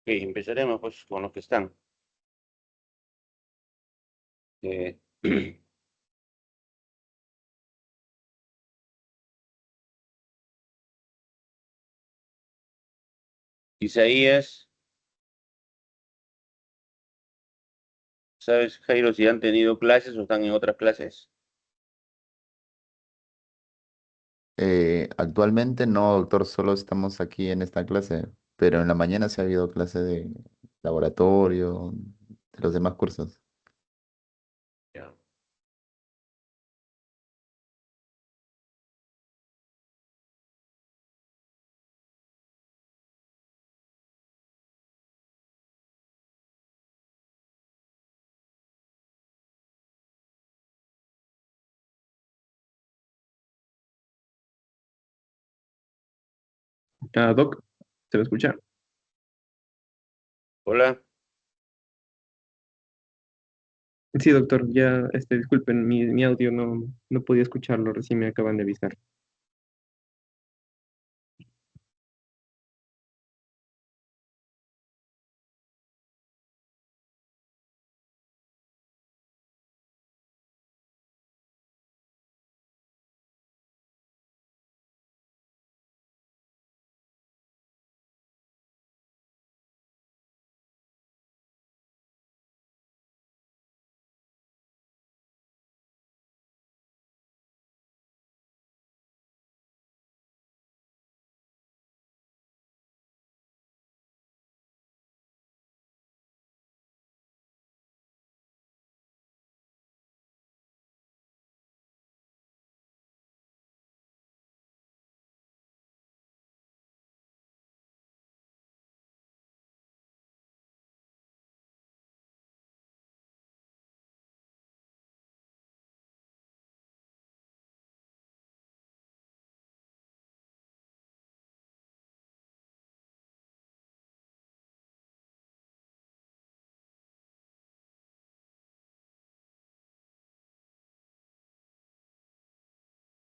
Empezaremos pues con los que están. Eh, Isaías, ¿sabes, Jairo, si han tenido clases o están en otras clases? Actualmente no, doctor, solo estamos aquí en esta clase, pero en la mañana sí ha habido clase de laboratorio, de los demás cursos. Ya. Doc, ¿se me escucha? Hola. Sí, doctor, ya, disculpen, mi audio no podía escucharlo, recién me acaban de avisar.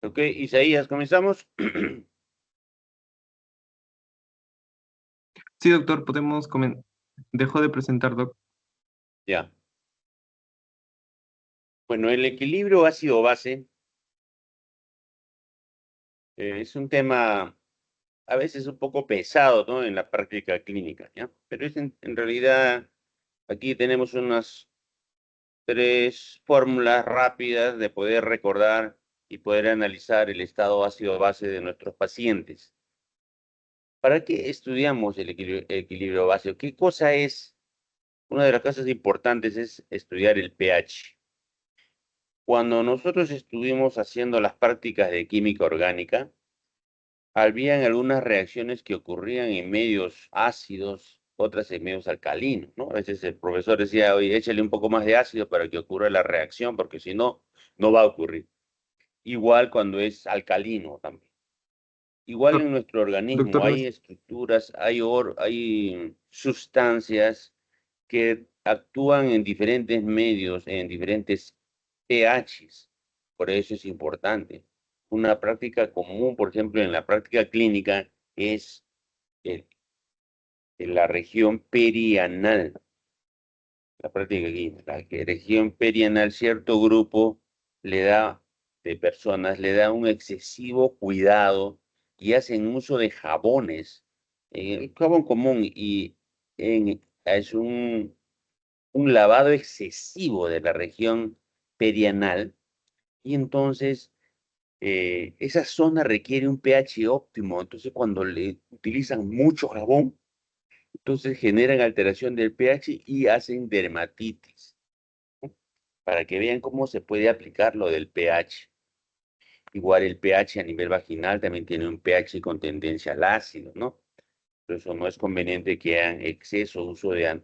Ok, Isaías, ¿comenzamos? Sí, doctor, podemos comentar. Dejo de presentar, doc. Ya. Bueno, el equilibrio ácido-base es un tema a veces un poco pesado, ¿no? En la práctica clínica, ¿ya? Pero es en realidad, aquí tenemos unas tres fórmulas rápidas de poder recordar y poder analizar el estado ácido-base de nuestros pacientes. ¿Para qué estudiamos el equilibrio básico? ¿Qué cosa es? Una de las cosas importantes es estudiar el pH. Cuando nosotros estuvimos haciendo las prácticas de química orgánica, habían algunas reacciones que ocurrían en medios ácidos, otras en medios alcalinos, ¿no? A veces el profesor decía, oye, échale un poco más de ácido para que ocurra la reacción, porque si no, no va a ocurrir. Igual cuando es alcalino también. Igual Doctor, en nuestro organismo doctor, no hay es- estructuras, hay sustancias que actúan en diferentes medios, en diferentes pHs. Por eso es importante. Una práctica común, por ejemplo, en la práctica clínica es el- la región perianal. La práctica clínica, la región perianal, cierto grupo le da, de personas, le da un excesivo cuidado y hacen uso de jabones, el jabón común, y es un lavado excesivo de la región perianal, y entonces esa zona requiere un pH óptimo. Entonces cuando le utilizan mucho jabón, entonces generan alteración del pH y hacen dermatitis, para que vean cómo se puede aplicar lo del pH. Igual el pH a nivel vaginal también tiene un pH con tendencia al ácido, ¿no? Por eso no es conveniente que hagan exceso uso de,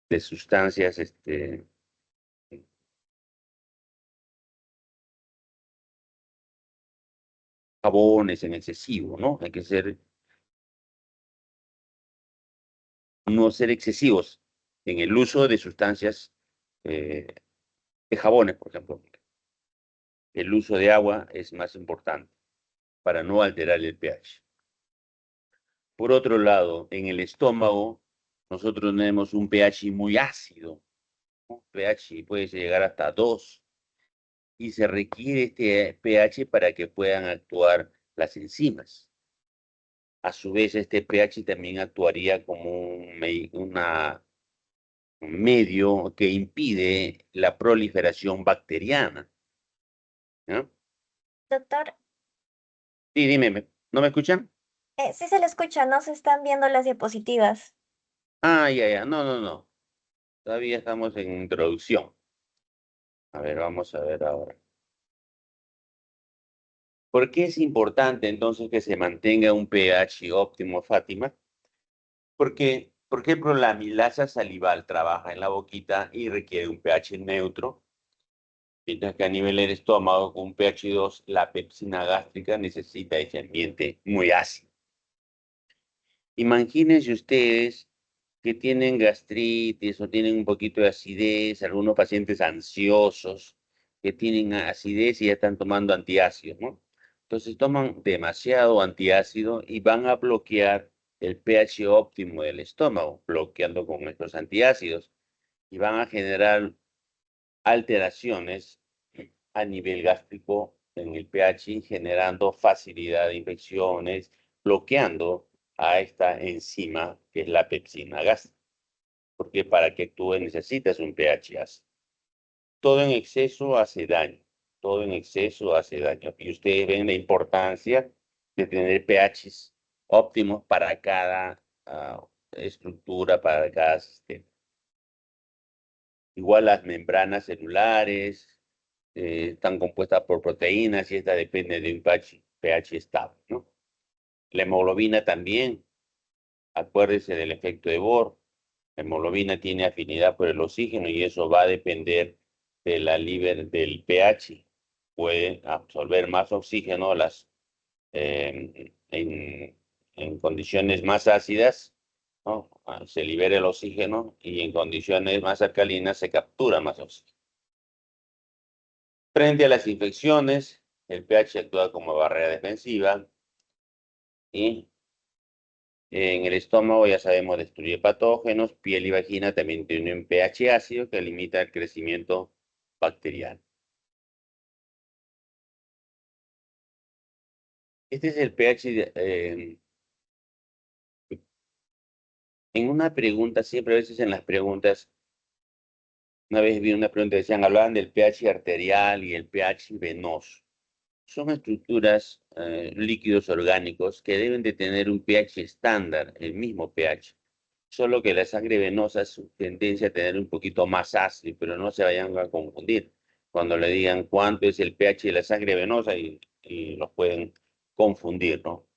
de sustancias, jabones en excesivo, ¿no? Hay que no ser excesivos en el uso de sustancias, eh, de jabones, por ejemplo. El uso de agua es más importante para no alterar el pH. Por otro lado, en el estómago, nosotros tenemos un pH muy ácido, ¿no? pH puede llegar hasta 2 y se requiere este pH para que puedan actuar las enzimas. A su vez, este pH también actuaría como un medio que impide la proliferación bacteriana, ¿no? Doctor, Sí, dime, ¿no me escuchan? sí se le escucha, no se están viendo las diapositivas. Ah, ya, no, no, no. Todavía estamos en introducción. A ver, vamos a ver ahora. ¿Por qué es importante entonces que se mantenga un pH óptimo, Fátima? Porque, por ejemplo, la amilasa salival trabaja en la boquita y requiere un pH neutro, mientras que a nivel del estómago, con un pH 2, la pepsina gástrica necesita ese ambiente muy ácido. Imagínense ustedes que tienen gastritis o tienen un poquito de acidez, algunos pacientes ansiosos que tienen acidez y ya están tomando antiácidos, ¿no? Entonces toman demasiado antiácido y van a bloquear el pH óptimo del estómago, bloqueando con estos antiácidos y van a generar alteraciones a nivel gástrico en el pH, generando facilidad de infecciones, bloqueando a esta enzima que es la pepsina gástrica, porque para que actúe necesitas un pH ácido. Todo en exceso hace daño, todo en exceso hace daño. Y ustedes ven la importancia de tener pHs óptimos para cada estructura, para cada sistema. Igual las membranas celulares están compuestas por proteínas y esta depende de un pH estable, ¿no? La hemoglobina también, acuérdese del efecto de Bohr. La hemoglobina tiene afinidad por el oxígeno y eso va a depender de del pH. Puede absorber más oxígeno en condiciones más ácidas, ¿no? Se libera el oxígeno y en condiciones más alcalinas se captura más oxígeno. Frente a las infecciones, el pH actúa como barrera defensiva y en el estómago, ya sabemos, destruye patógenos, piel y vagina también tienen un pH ácido que limita el crecimiento bacteriano. Este es el pH. En una pregunta, siempre a veces en las preguntas, una vez vi una pregunta, decían, hablaban del pH arterial y el pH venoso. Son estructuras, líquidos orgánicos que deben de tener un pH estándar, el mismo pH. Solo que la sangre venosa es su tendencia a tener un poquito más ácido, pero no se vayan a confundir. Cuando le digan cuánto es el pH de la sangre venosa y los pueden confundir, ¿no?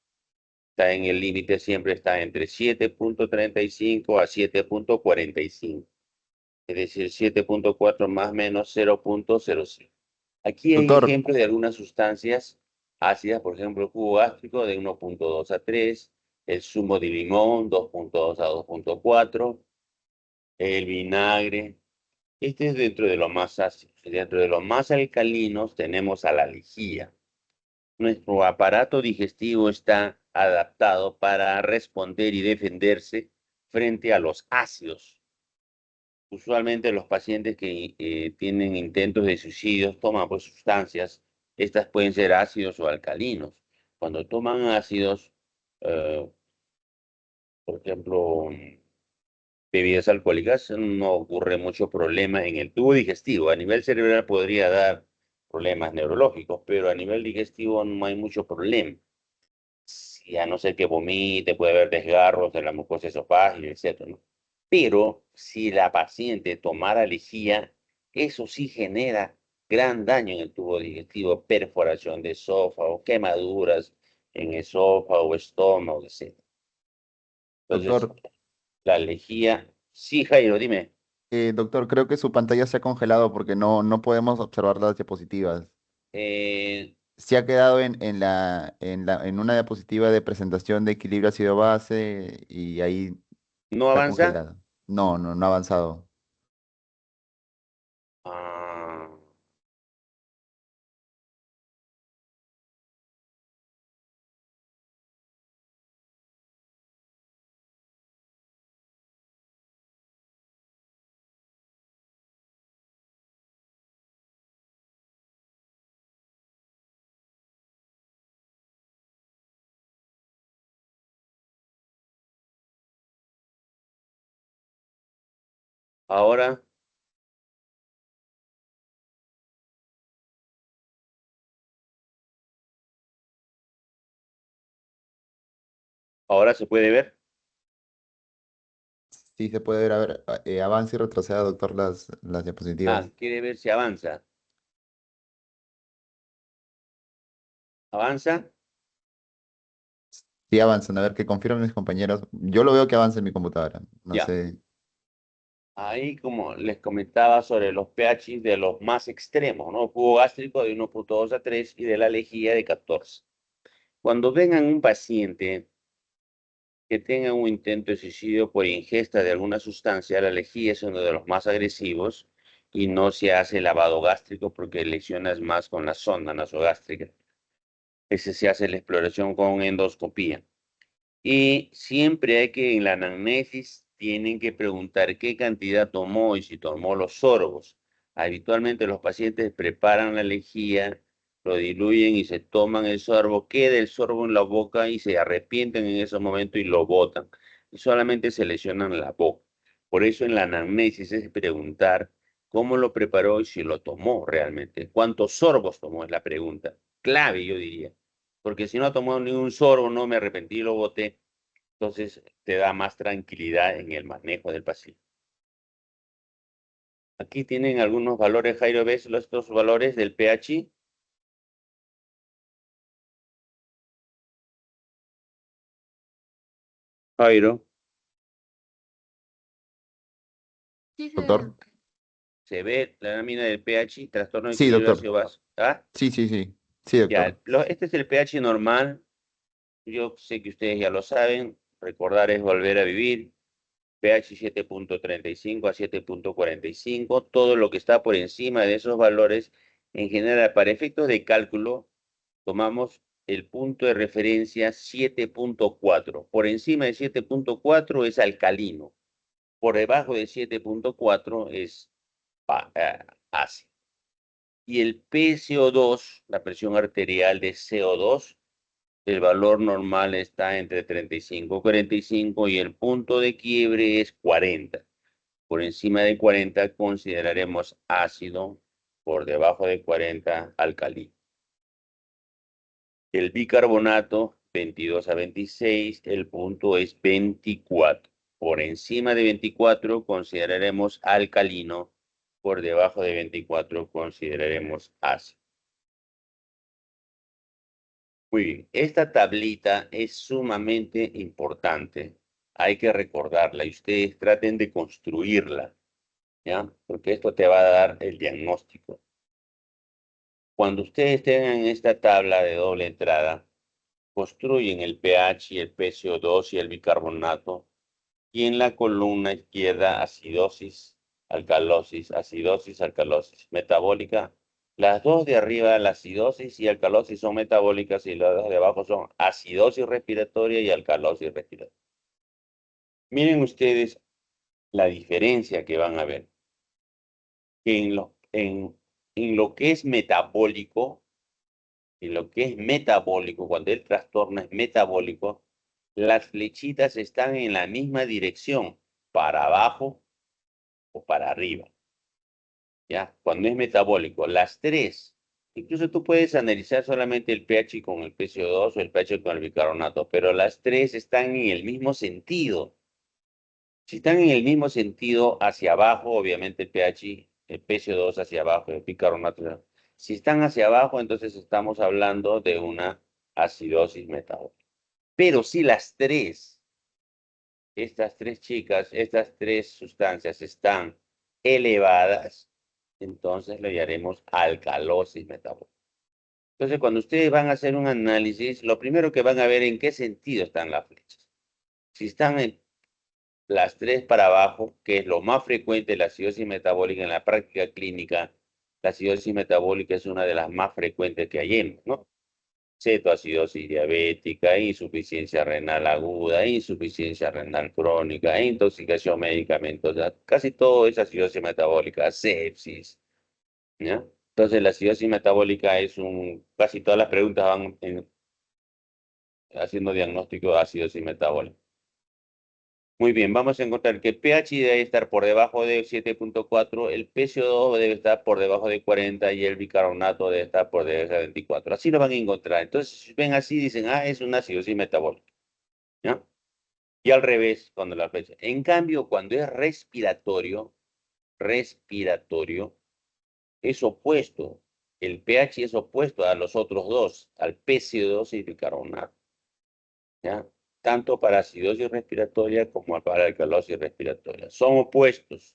Está en el límite, siempre está entre 7,35 a 7,45. Es decir, 7,4 más menos 0,05. Aquí hay Doctor, ejemplos de algunas sustancias ácidas, por ejemplo, el jugo gástrico de 1,2 a 3, el zumo de limón 2,2 a 2,4, el vinagre. Este es dentro de los más ácidos. Dentro de los más alcalinos tenemos a la lejía. Nuestro aparato digestivo está adaptado para responder y defenderse frente a los ácidos. Usualmente los pacientes que tienen intentos de suicidios toman pues, sustancias. Estas pueden ser ácidos o alcalinos. Cuando toman ácidos, eh, por ejemplo, bebidas alcohólicas, no ocurre mucho problema en el tubo digestivo. A nivel cerebral podría dar problemas neurológicos, pero a nivel digestivo no hay mucho problema. Sí, a no ser que vomite, puede haber desgarros de la mucosa esofágica, etcétera, ¿no? Pero si la paciente tomara lejía, eso sí genera gran daño en el tubo digestivo, perforación de esófago, quemaduras en esófago, estómago, etcétera. Entonces, doctor, la lejía, sí, Jairo, dime. doctor, creo que su pantalla se ha congelado porque no podemos observar las diapositivas. Eh, Se ha quedado en una diapositiva de presentación de equilibrio ácido-base y ahí ¿No está avanza? congelada. No ha avanzado. Ah, Ahora, ahora se puede ver. Sí, se puede ver, a ver, avance y retroceda, doctor, las Ah, diapositivas. quiere ver si avanza. ¿Avanza? Sí, avanzan, a ver, que confirmen mis compañeros. Yo lo veo que avanza en mi computadora. No Ya. sé. Ahí, como les comentaba sobre los pH de los más extremos, ¿no? Jugo gástrico de 1,2 a 3 y de la lejía de 14. Cuando vengan un paciente que tenga un intento de suicidio por ingesta de alguna sustancia, la lejía es uno de los más agresivos y no se hace lavado gástrico porque lesionas más con la sonda nasogástrica. Ese se hace la exploración con endoscopía. Y siempre hay que, en la anamnesis, tienen que preguntar qué cantidad tomó y si tomó los sorbos. Habitualmente los pacientes preparan la lejía, lo diluyen y se toman el sorbo, queda el sorbo en la boca y se arrepienten en ese momento y lo botan. Y solamente se lesionan la boca. Por eso en la anamnesis es preguntar cómo lo preparó y si lo tomó realmente. ¿Cuántos sorbos tomó? Es la pregunta. Clave, yo diría. Porque si no tomó ni un sorbo, no me arrepentí y lo boté. Entonces te da más tranquilidad en el manejo del paciente. Aquí tienen algunos valores, Jairo, ¿ves estos valores del pH? Jairo, Sí, se ve, Doctor. doctor. se ve la lámina del pH, trastorno de Sí, equilibrio doctor. ácido-base. ¿Ah? Sí, sí, sí. Sí, Ya, doctor. este es el pH normal. Yo sé que ustedes ya lo saben. Recordar es volver a vivir. pH 7,35 a 7,45. Todo lo que está por encima de esos valores, en general, para efectos de cálculo, tomamos el punto de referencia 7,4. Por encima de 7,4 es alcalino. Por debajo de 7,4 es ácido. Y el PCO2, la presión arterial de CO2, el valor normal está entre 35 y 45 y el punto de quiebre es 40. Por encima de 40 consideraremos ácido, por debajo de 40 alcalino. El bicarbonato, 22 a 26, el punto es 24. Por encima de 24 consideraremos alcalino, por debajo de 24 consideraremos ácido. Muy bien, esta tablita es sumamente importante. Hay que recordarla y ustedes traten de construirla, ¿ya? Porque esto te va a dar el diagnóstico. Cuando ustedes tengan esta tabla de doble entrada, construyen el pH y el PCO2 y el bicarbonato, y en la columna izquierda acidosis, acidosis, alcalosis, metabólica. Las dos de arriba, la acidosis y alcalosis, son metabólicas y las dos de abajo son acidosis respiratoria y alcalosis respiratoria. Miren ustedes la diferencia que van a ver. Que en lo que es metabólico, cuando el trastorno es metabólico, las flechitas están en la misma dirección, para abajo o para arriba. ¿Ya? Cuando es metabólico, las tres. Incluso tú puedes analizar solamente el pH con el PCO2 o el pH con el bicarbonato, pero las tres están en el mismo sentido. Si están en el mismo sentido hacia abajo, obviamente el pH, el PCO2 hacia abajo, el bicarbonato. Si están hacia abajo, entonces estamos hablando de una acidosis metabólica. Pero si las tres, estas tres chicas, estas tres sustancias están elevadas, entonces le llamaremos alcalosis metabólica. Entonces, cuando ustedes van a hacer un análisis, lo primero que van a ver en qué sentido están las flechas. Si están en las tres para abajo, que es lo más frecuente, la acidosis metabólica en la práctica clínica, la acidosis metabólica es una de las más frecuentes que hay, ¿no? Cetoacidosis diabética, insuficiencia renal aguda, insuficiencia renal crónica, intoxicación medicamentosa, casi todo es acidosis metabólica, sepsis, ¿ya? Entonces la acidosis metabólica casi todas las preguntas van haciendo diagnóstico de acidosis metabólica. Muy bien, vamos a encontrar que el pH debe estar por debajo de 7.4, el PCO2 debe estar por debajo de 40 y el bicarbonato debe estar por debajo de 24. Así lo van a encontrar. Entonces, si ven así, dicen, ah, es una acidosis metabólica. ¿Ya? Y al revés, cuando la flecha. En cambio, cuando es respiratorio, es opuesto. El pH es opuesto a los otros dos, al PCO2 y bicarbonato. ¿Ya? Tanto para acidosis respiratoria como para alcalosis respiratoria. Son opuestos.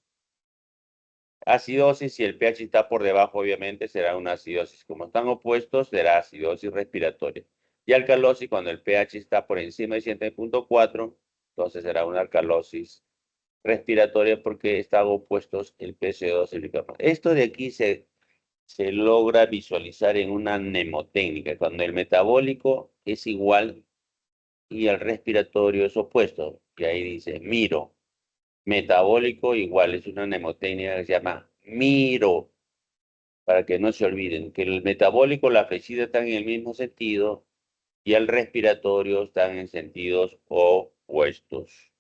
Acidosis, si el pH está por debajo, obviamente será una acidosis. Como están opuestos, será acidosis respiratoria. Y alcalosis, cuando el pH está por encima de 7.4, entonces será una alcalosis respiratoria porque están opuestos el PCO2 y el bicarbonato. Esto de aquí se logra visualizar en una mnemotécnica, cuando el metabólico es igual y el respiratorio es opuesto. Y ahí dice miro. Metabólico igual, es una mnemotécnica que se llama miro, para que no se olviden que el metabólico, la flechita están en el mismo sentido y el respiratorio están en sentidos opuestos.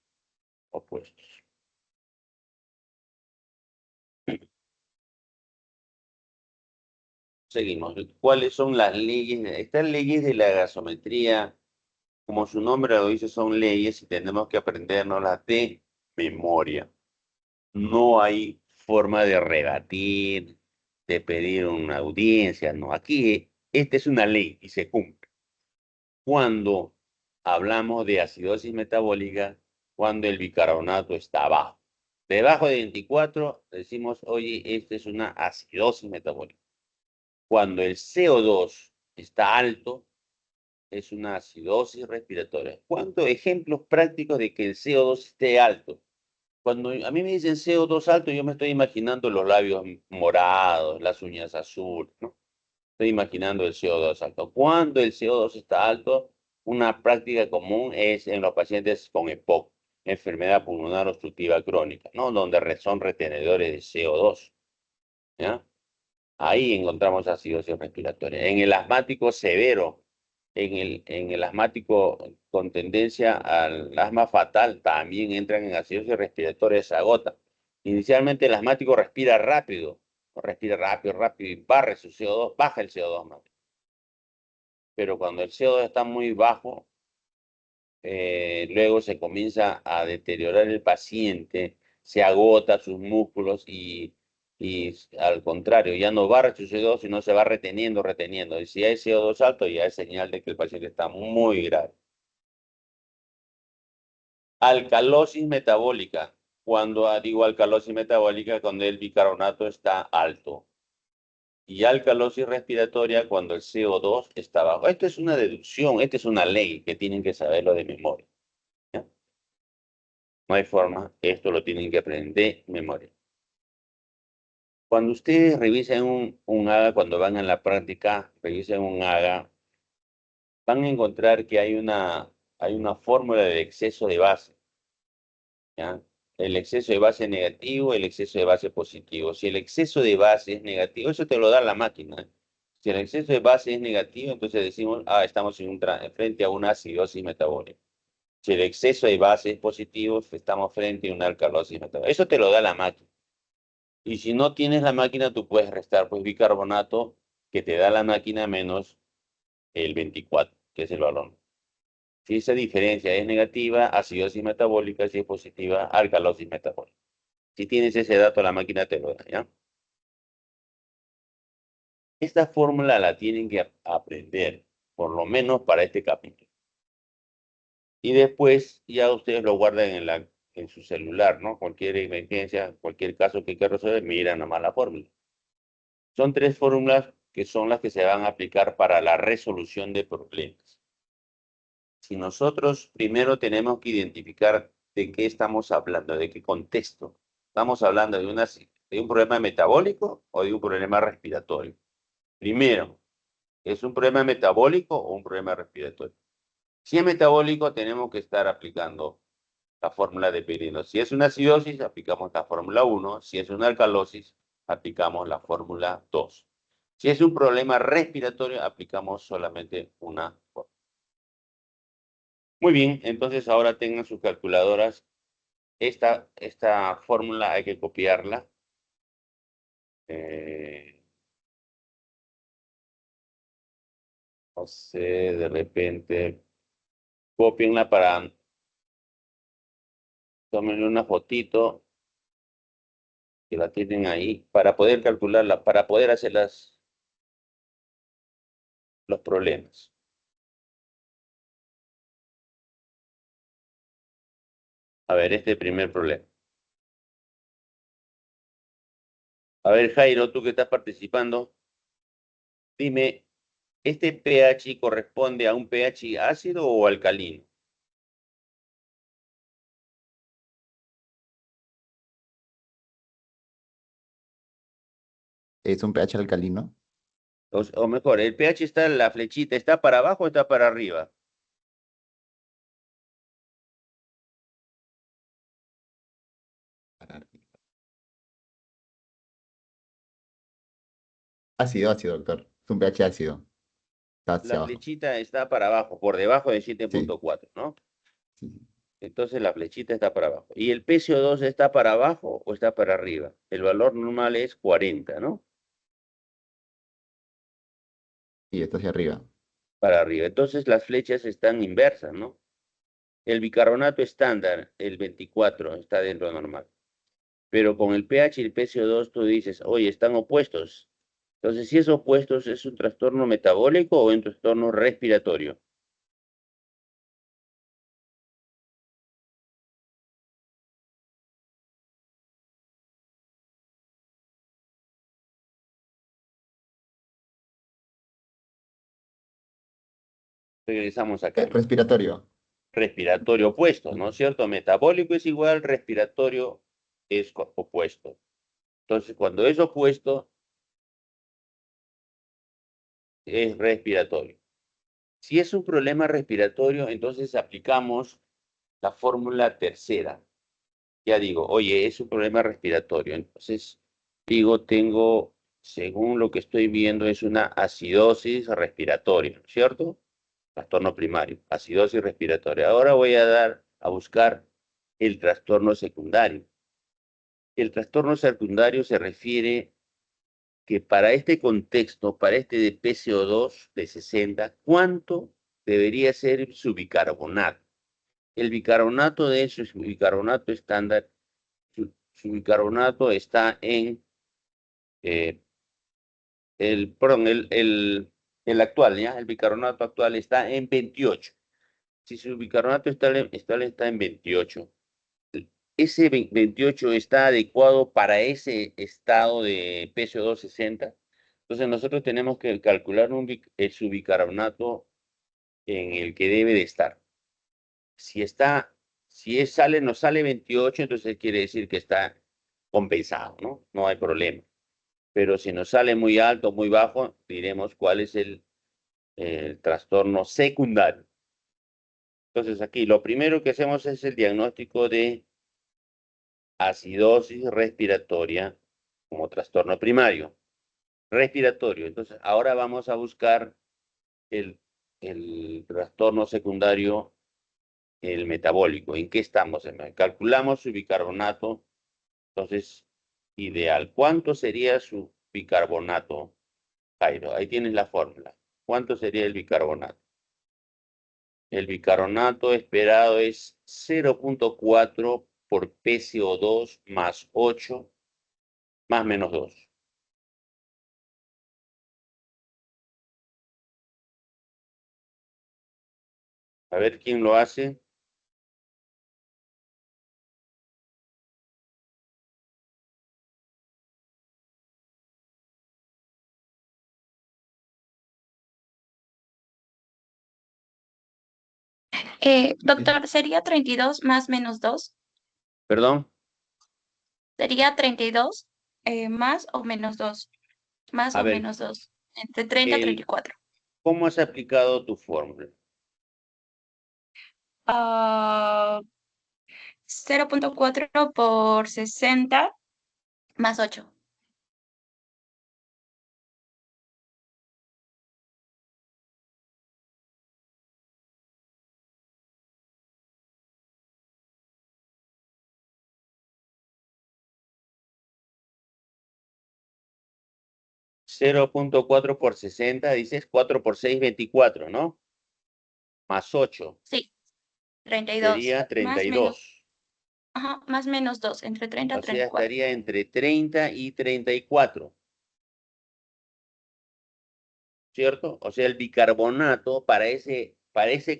Seguimos. ¿Cuáles son las leyes? Estas leyes de la gasometría, como su nombre lo dice, son leyes y tenemos que aprendernoslas de memoria. No hay forma de rebatir, de pedir una audiencia, no. Aquí, esta es una ley y se cumple. Cuando hablamos de acidosis metabólica, cuando el bicarbonato está bajo. Debajo de 24, decimos, oye, esta es una acidosis metabólica. Cuando el CO2 está alto, es una acidosis respiratoria. ¿Cuántos ejemplos prácticos de que el CO2 esté alto? Cuando a mí me dicen CO2 alto, yo me estoy imaginando los labios morados, las uñas azules, ¿no? Estoy imaginando el CO2 alto. Cuando el CO2 está alto, una práctica común es en los pacientes con EPOC, enfermedad pulmonar obstructiva crónica, ¿no? Donde son retenedores de CO2, ¿ya? Ahí encontramos acidosis respiratoria. En el asmático severo, en el asmático con tendencia al asma fatal, también entran en acidosis respiratoria, se agota. Inicialmente el asmático respira rápido y barre su CO2, baja el CO2 más. Pero cuando el CO2 está muy bajo, luego se comienza a deteriorar el paciente, se agota sus músculos y al contrario, ya no barre su CO2, sino se va reteniendo. Y si hay CO2 alto, ya es señal de que el paciente está muy grave. Alcalosis metabólica. Cuando digo alcalosis metabólica, cuando el bicarbonato está alto. Y alcalosis respiratoria cuando el CO2 está bajo. Esto es una deducción, esta es una ley que tienen que saberlo de memoria. ¿Ya? No hay forma, esto lo tienen que aprender de memoria. Cuando ustedes revisen un AGA, cuando van a la práctica, revisen un AGA, van a encontrar que hay una fórmula de exceso de base. ¿Ya? El exceso de base negativo, el exceso de base positivo. Si el exceso de base es negativo, eso te lo da la máquina. Si el exceso de base es negativo, entonces decimos, estamos frente a una acidosis metabólica. Si el exceso de base es positivo, estamos frente a una alcalosis metabólica. Eso te lo da la máquina. Y si no tienes la máquina, tú puedes restar pues bicarbonato que te da la máquina menos el 24, que es el valor. Si esa diferencia es negativa, acidosis metabólica; si es positiva, alcalosis metabólica. Si tienes ese dato, la máquina te lo da, ¿ya? Esta fórmula la tienen que aprender, por lo menos para este capítulo. Y después ya ustedes lo guardan en su celular, ¿no? Cualquier emergencia, cualquier caso que hay que resolver, miran nomás la fórmula. Son 3 fórmulas que son las que se van a aplicar para la resolución de problemas. Si nosotros primero tenemos que identificar de qué estamos hablando, de qué contexto. ¿Estamos hablando de un problema metabólico o de un problema respiratorio? Primero, ¿es un problema metabólico o un problema respiratorio? Si es metabólico, tenemos que estar aplicando la fórmula de Pirino. Si es una acidosis, aplicamos la fórmula 1. Si es una alcalosis, aplicamos la fórmula 2. Si es un problema respiratorio, aplicamos solamente una fórmula. Muy bien, entonces ahora tengan sus calculadoras esta fórmula hay que copiarla. No sé, de repente, copienla para, tómenle una fotito que la tienen ahí para poder calcularla, para poder hacer los problemas. A ver, este primer problema. A ver, Jairo, tú que estás participando, dime, ¿este pH corresponde a un pH ácido o alcalino? Es un pH alcalino. O mejor, el pH está, la flechita, ¿está para abajo o está para arriba? Para arriba. Ácido, ácido, doctor. Es un pH ácido. Está hacia La abajo. flechita está para abajo, por debajo de Sí, 7.4, ¿no? sí, sí. Entonces la flechita está para abajo. ¿Y el PCO2 está para abajo o está para arriba? El valor normal es 40, ¿no? Sí, está hacia arriba. Para arriba. Entonces las flechas están inversas, ¿no? El bicarbonato estándar, el 24, está dentro normal. Pero con el pH y el PCO2 tú dices, oye, están opuestos. Entonces, si es opuestos, ¿es un trastorno metabólico o un trastorno respiratorio? Regresamos acá. Respiratorio. Respiratorio opuesto, ¿no es cierto? Metabólico es igual, respiratorio es opuesto. Entonces, cuando es opuesto, es respiratorio. Si es un problema respiratorio, entonces aplicamos la fórmula tercera. Ya digo, oye, es un problema respiratorio. Entonces, digo, tengo, según lo que estoy viendo, es una acidosis respiratoria, ¿no es cierto? Trastorno primario, acidosis respiratoria. Ahora voy a buscar el trastorno secundario. El trastorno secundario se refiere que para este contexto, para este de PCO2 de 60, ¿cuánto debería ser su bicarbonato? El bicarbonato de eso es bicarbonato estándar. Su bicarbonato está en, eh, perdón, el actual, ¿ya? El bicarbonato actual está en 28. Si su bicarbonato está en 28, ese 28 está adecuado para ese estado de PCO2 60. Entonces nosotros tenemos que calcular su bicarbonato en el que debe de estar. Si está, nos sale 28, entonces quiere decir que está compensado, ¿no? No hay problema. Pero si nos sale muy alto, muy bajo, diremos cuál es el trastorno secundario. Entonces aquí lo primero que hacemos es el diagnóstico de acidosis respiratoria como trastorno primario. Respiratorio. Entonces ahora vamos a buscar el, el trastorno secundario, el metabólico. ¿En qué estamos? Calculamos su bicarbonato. Entonces, ideal. ¿Cuánto sería su bicarbonato, Jairo? Ahí tienes la fórmula. ¿Cuánto sería el bicarbonato? El bicarbonato esperado es 0.4 por PCO2 más 8 más menos 2. A ver quién lo hace. Doctor, ¿sería 32 más menos 2? Perdón. ¿Sería 32 más o menos 2? Más A o ver, menos 2. Entre 30 y 34. ¿cómo has aplicado tu fórmula? 0.4 por 60 más 8. 0.4 por 60, dices 4 por 6, 24, ¿no? Más 8, Sí, 32. sería Más 32. Ajá, más menos 2, entre 30 y O sea, 34. estaría entre 30 y 34. ¿Cierto? O sea, el bicarbonato para ese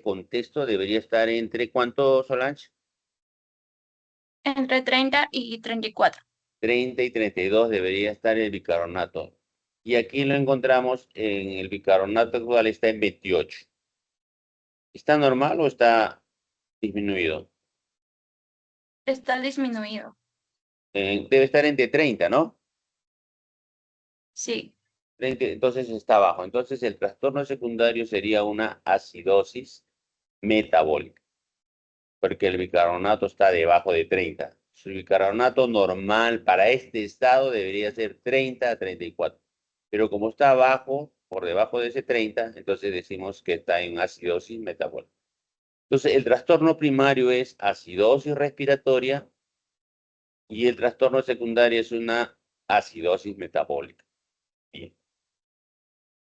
contexto debería estar entre ¿cuánto, Solange? Entre 30 y 34. 30 y 32 debería estar el bicarbonato. Y aquí lo encontramos en el bicarbonato actual, está en 28. ¿Está normal o está disminuido? Está disminuido. Debe estar entre 30, ¿no? Sí. 30, entonces está bajo. Entonces el trastorno secundario sería una acidosis metabólica, porque el bicarbonato está debajo de 30. Su bicarbonato normal para este estado debería ser 30 a 34. Pero como está abajo, por debajo de ese 30, entonces decimos que está en acidosis metabólica. Entonces, el trastorno primario es acidosis respiratoria y el trastorno secundario es una acidosis metabólica. Bien.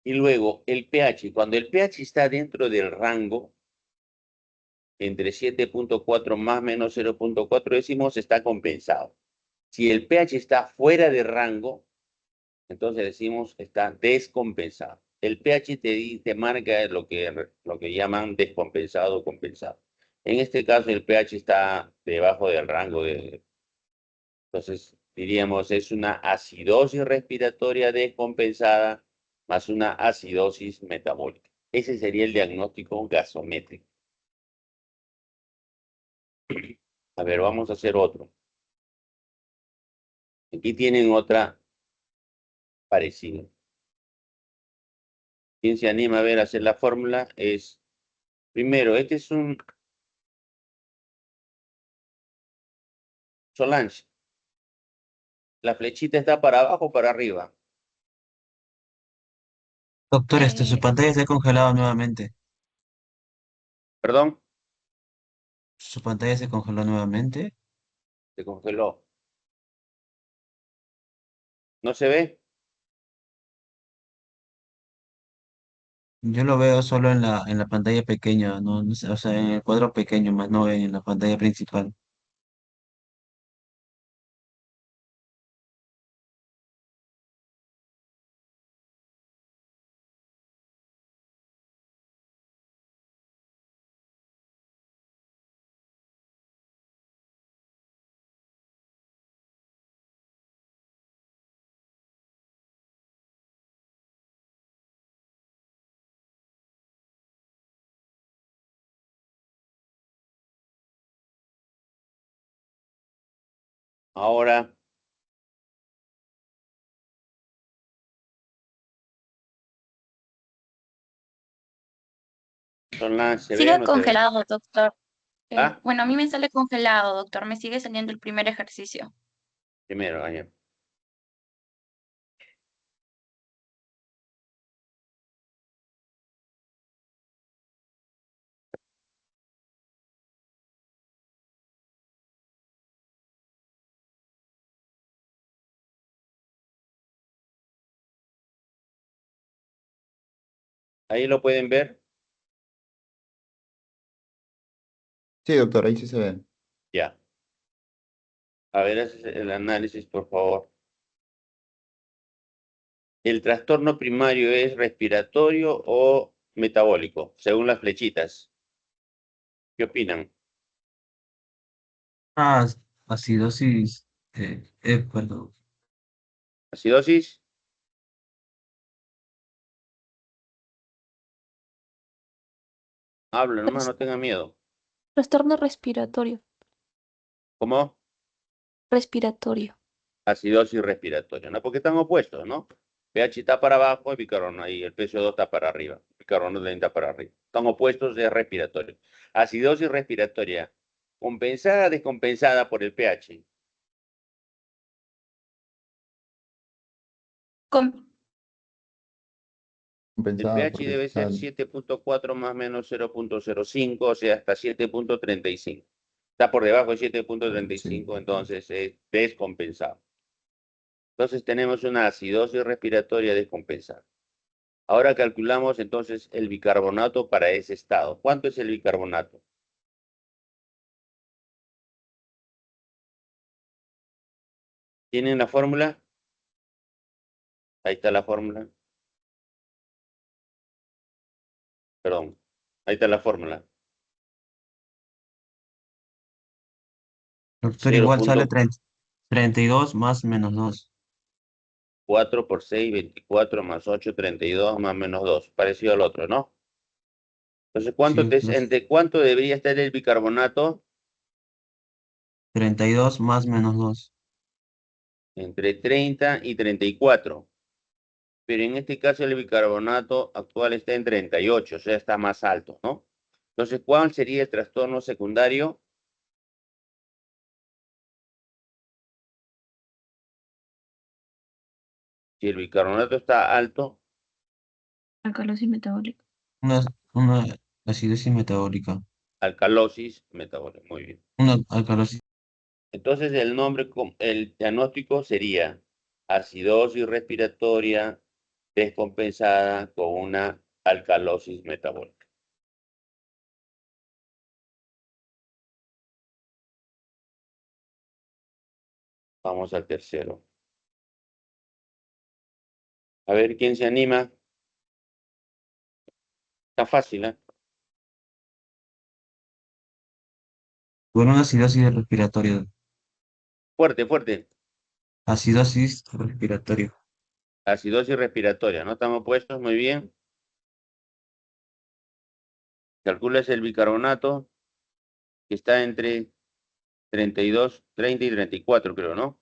Y luego el pH. Cuando el pH está dentro del rango, entre 7.4 más menos 0.4 decimos está compensado. Si el pH está fuera de rango, entonces decimos está descompensado. El pH te marca lo que llaman descompensado o compensado. En este caso el pH está debajo del rango entonces diríamos es una acidosis respiratoria descompensada más una acidosis metabólica. Ese sería el diagnóstico gasométrico. A ver, vamos a hacer otro. Aquí tienen otra parecida. ¿Quién se anima a ver hacer la fórmula? Es, primero, este es un Solange. ¿La flechita está para abajo o para arriba? Doctor, su Eh, pantalla se ha congelado nuevamente. ¿Perdón? Su pantalla se congeló nuevamente. Se congeló. ¿No se ve? Yo lo veo solo en la pantalla pequeña, no sé, o sea, en el cuadro pequeño, más no en la pantalla principal. Ahora, Solange, ¿se ve o Sigue no se ve? congelado, doctor. ¿Ah? Bueno, a mí me sale congelado, doctor. Me sigue saliendo el primer ejercicio. Primero, allá. Ahí lo pueden ver. Sí, doctor, ahí sí se ve. Ya. A ver, ese es el análisis, por favor. ¿El trastorno primario es respiratorio o metabólico? Según las flechitas. ¿Qué opinan? Ah, acidosis, perdón. ¿Acidosis? Habla nomás, no tengan miedo. Trastorno respiratorio. ¿Cómo? Respiratorio. Acidosis respiratoria, ¿no? Porque están opuestos, ¿no? pH está para abajo y bicarbonato, y el PCO2 está para arriba. Bicarbonato también está para arriba. Están opuestos de respiratorio. Acidosis respiratoria, compensada, descompensada por el pH. Com- El Compensada pH porque debe está... ser 7.4 más menos 0.05, o sea, hasta 7.35. Está por debajo de Sí. 7.35, entonces es descompensado. Entonces tenemos una acidosis respiratoria descompensada. Ahora calculamos entonces el bicarbonato para ese estado. ¿Cuánto es el bicarbonato? ¿Tienen la fórmula? Ahí está la fórmula. Perdón. Ahí está la fórmula. Doctor, igual sale 0.4 32 más menos 2. por 6, 24 más 8, 32 más menos 2. Parecido al otro, ¿no? Entonces, Sí, ¿entre cuánto debería estar el bicarbonato? 32 más menos 2. Entre 30 y 34. Pero en este caso el bicarbonato actual está en 38, o sea, está más alto, ¿no? Entonces, ¿cuál sería el trastorno secundario? Si el bicarbonato está alto, Alcalosis metabólica. Una acidosis metabólica. alcalosis metabólica. Muy bien. Una alcalosis. Entonces, el diagnóstico sería acidosis respiratoria descompensada con una alcalosis metabólica. Vamos al tercero. A ver, ¿quién se anima? Está fácil, ¿eh? Con una acidosis respiratoria. Fuerte, fuerte. Acidosis respiratoria. Acidosis respiratoria, ¿no? Estamos puestos, muy bien. Calculas el bicarbonato, que está entre 32, 30 y 34, creo, ¿no?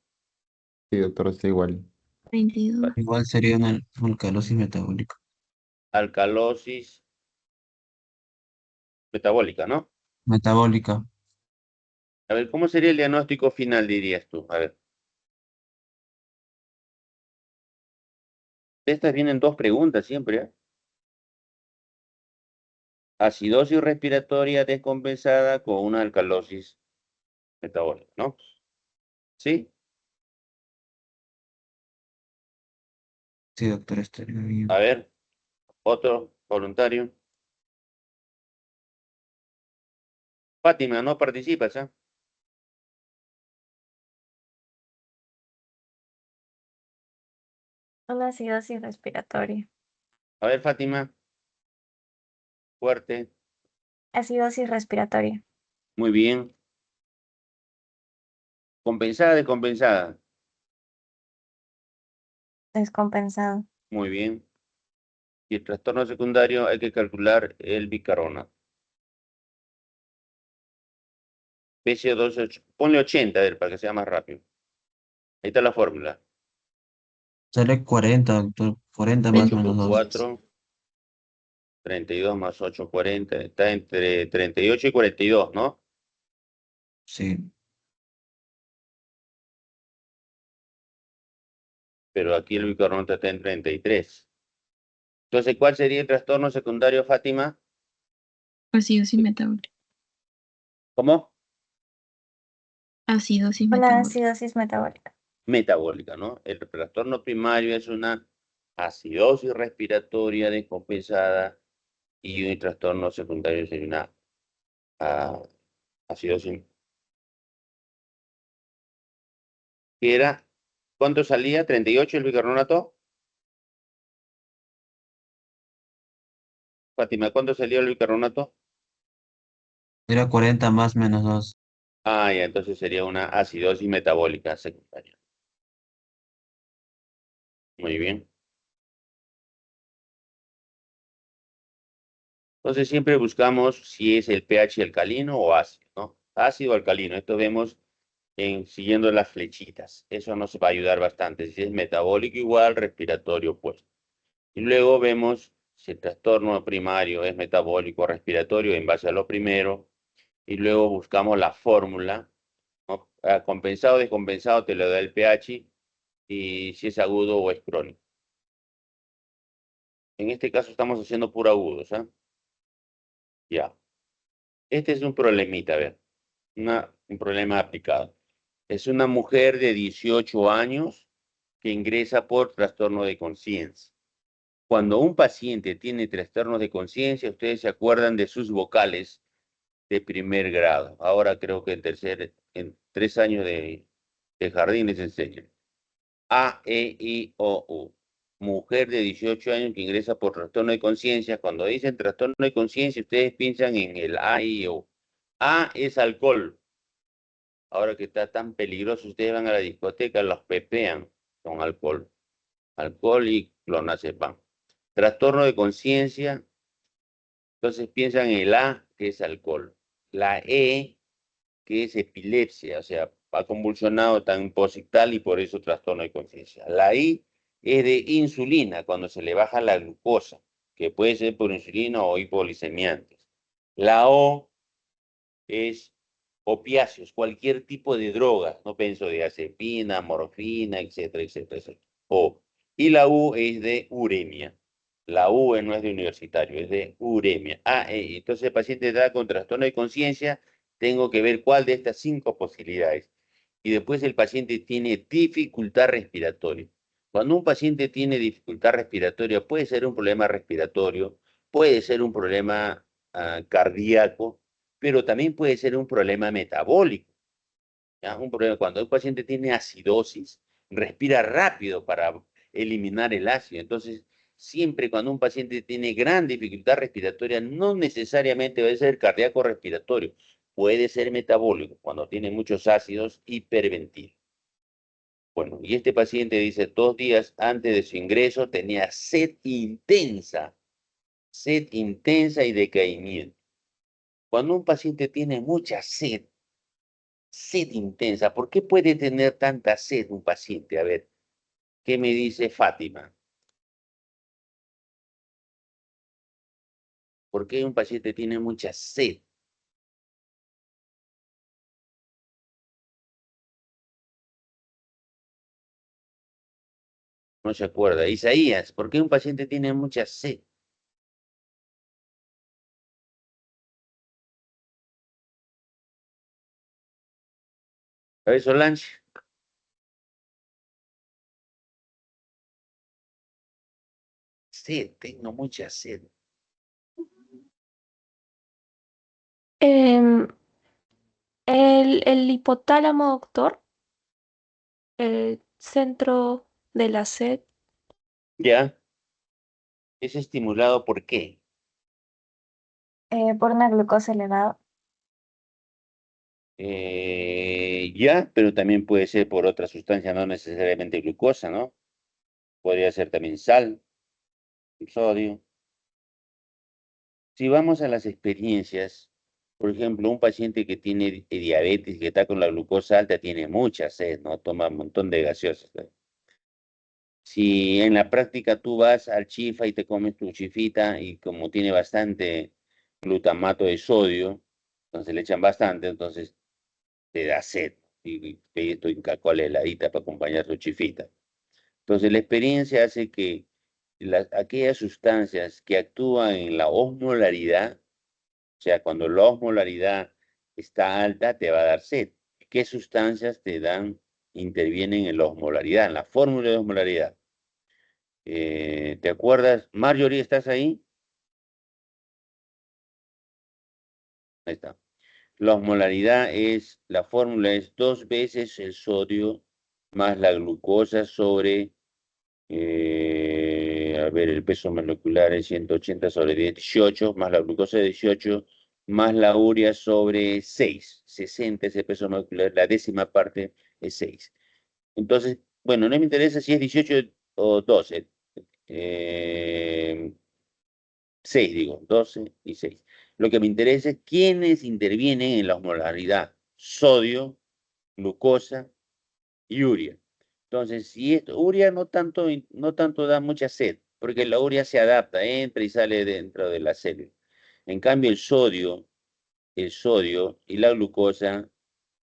Sí, doctor, está igual. 22. Igual sería una alcalosis metabólica. Alcalosis metabólica, ¿no? Metabólica. A ver, ¿cómo sería el diagnóstico final, dirías tú? A ver. De estas vienen dos preguntas siempre, ¿eh? Acidosis respiratoria descompensada con una alcalosis metabólica, ¿no? ¿Sí? Sí, doctor, estaría A bien. ver, otro voluntario. Fátima, no participas, ¿eh? Una acidosis respiratoria. A ver, Fátima, fuerte, Acidosis respiratoria. muy bien. Compensada, descompensada, Descompensado. muy bien. Y el trastorno secundario hay que calcular el bicarbonato. PCO 2, ponle 80, a ver, para que sea más rápido. Ahí está la fórmula. Sale 40, doctor. 40 más 8 menos por 2. 4, 32 más 8, 40. Está entre 38 y 42, ¿no? Sí. Pero aquí el bicarbonato está en 33. Entonces, ¿cuál sería el trastorno secundario, Fátima? Acidosis metabólica. ¿Cómo? Acidosis Una metabólica. acidosis metabólica. Metabólica, ¿no? El trastorno primario es una acidosis respiratoria descompensada y un trastorno secundario sería una acidosis. ¿Qué era? ¿Cuánto salía? ¿38 el bicarbonato? Fátima, ¿cuánto salía el bicarbonato? Era 40 más menos 2. Ah, ya, entonces sería una acidosis metabólica secundaria. Muy bien. Entonces siempre buscamos si es el pH alcalino o ácido, ¿no? Ácido o alcalino. Esto vemos siguiendo las flechitas. Eso nos va a ayudar bastante. Si es metabólico igual, respiratorio opuesto. Y luego vemos si el trastorno primario es metabólico o respiratorio en base a lo primero. Y luego buscamos la fórmula, ¿no? Compensado o descompensado te lo da el pH y si es agudo o es crónico. En este caso estamos haciendo puro agudos, ¿ah? Ya. Este es un problemita, a ver. Un problema aplicado. Es una mujer de 18 años que ingresa por trastorno de conciencia. Cuando un paciente tiene trastornos de conciencia, ustedes se acuerdan de sus vocales de primer grado. Ahora creo que en 3 años de jardín les enseñan. A, E, I, O, U. Mujer de 18 años que ingresa por trastorno de conciencia. Cuando dicen trastorno de conciencia, ustedes piensan en el A, I, O. A es alcohol. Ahora que está tan peligroso, ustedes van a la discoteca, los pepean con alcohol. Alcohol y clonazepam. Trastorno de conciencia, entonces piensan en el A, que es alcohol. La E, que es epilepsia, o sea, ha convulsionado tan posictal y por eso trastorno de conciencia. La I es de insulina, cuando se le baja la glucosa, que puede ser por insulina o hipoglicemiantes. La O es opiáceos, cualquier tipo de droga, no benzodiazepina, morfina, etcétera, etcétera, etcétera. O. Y la U es de uremia. La U no es de universitario, es de uremia. Entonces el paciente está con trastorno de conciencia, tengo que ver cuál de estas 5 posibilidades. Y después el paciente tiene dificultad respiratoria. Cuando un paciente tiene dificultad respiratoria, puede ser un problema respiratorio, puede ser un problema cardíaco, pero también puede ser un problema metabólico. ¿Ya? Un problema, cuando un paciente tiene acidosis, respira rápido para eliminar el ácido. Entonces, siempre cuando un paciente tiene gran dificultad respiratoria, no necesariamente va a ser cardíaco respiratorio, puede ser metabólico, cuando tiene muchos ácidos, hiperventila. Bueno, y este paciente dice, 2 días antes de su ingreso tenía sed intensa y decaimiento. Cuando un paciente tiene mucha sed intensa, ¿por qué puede tener tanta sed un paciente? A ver, ¿qué me dice Fátima? ¿Por qué un paciente tiene mucha sed? No se acuerda. Isaías, ¿por qué un paciente tiene mucha sed? A ver, Solange. Sed, tengo mucha sed. Em, el hipotálamo, doctor, el centro de la sed. ¿Ya? ¿Es estimulado por qué? Por una glucosa elevada. Ya, pero también puede ser por otra sustancia, no necesariamente glucosa, ¿no? Podría ser también sal, sodio. Si vamos a las experiencias, por ejemplo, un paciente que tiene diabetes, que está con la glucosa alta, tiene mucha sed, ¿no? Toma un montón de gaseosas, ¿no? Si en la práctica tú vas al chifa y te comes tu chifita y como tiene bastante glutamato de sodio, entonces le echan bastante, entonces te da sed y te tu Coca-Cola heladita para acompañar tu chifita. Entonces la experiencia hace que aquellas sustancias que actúan en la osmolaridad, o sea, cuando la osmolaridad está alta, te va a dar sed. ¿Qué sustancias intervienen en la osmolaridad, en la fórmula de osmolaridad? ¿Te acuerdas? Marjorie, ¿estás ahí? Ahí está. La osmolaridad la fórmula es 2 veces el sodio más la glucosa sobre, a ver, el peso molecular es 180 sobre 18, más la glucosa de 18, más la urea sobre 6, 60 es el peso molecular, la décima parte es 6. Entonces, bueno, no me interesa si es 18 o 12. 6, digo, 12 y 6. Lo que me interesa es quiénes intervienen en la osmolaridad. Sodio, glucosa y urea. Entonces, si urea no tanto da mucha sed, porque la urea se adapta, entra y sale dentro de la célula. En cambio, el sodio y la glucosa,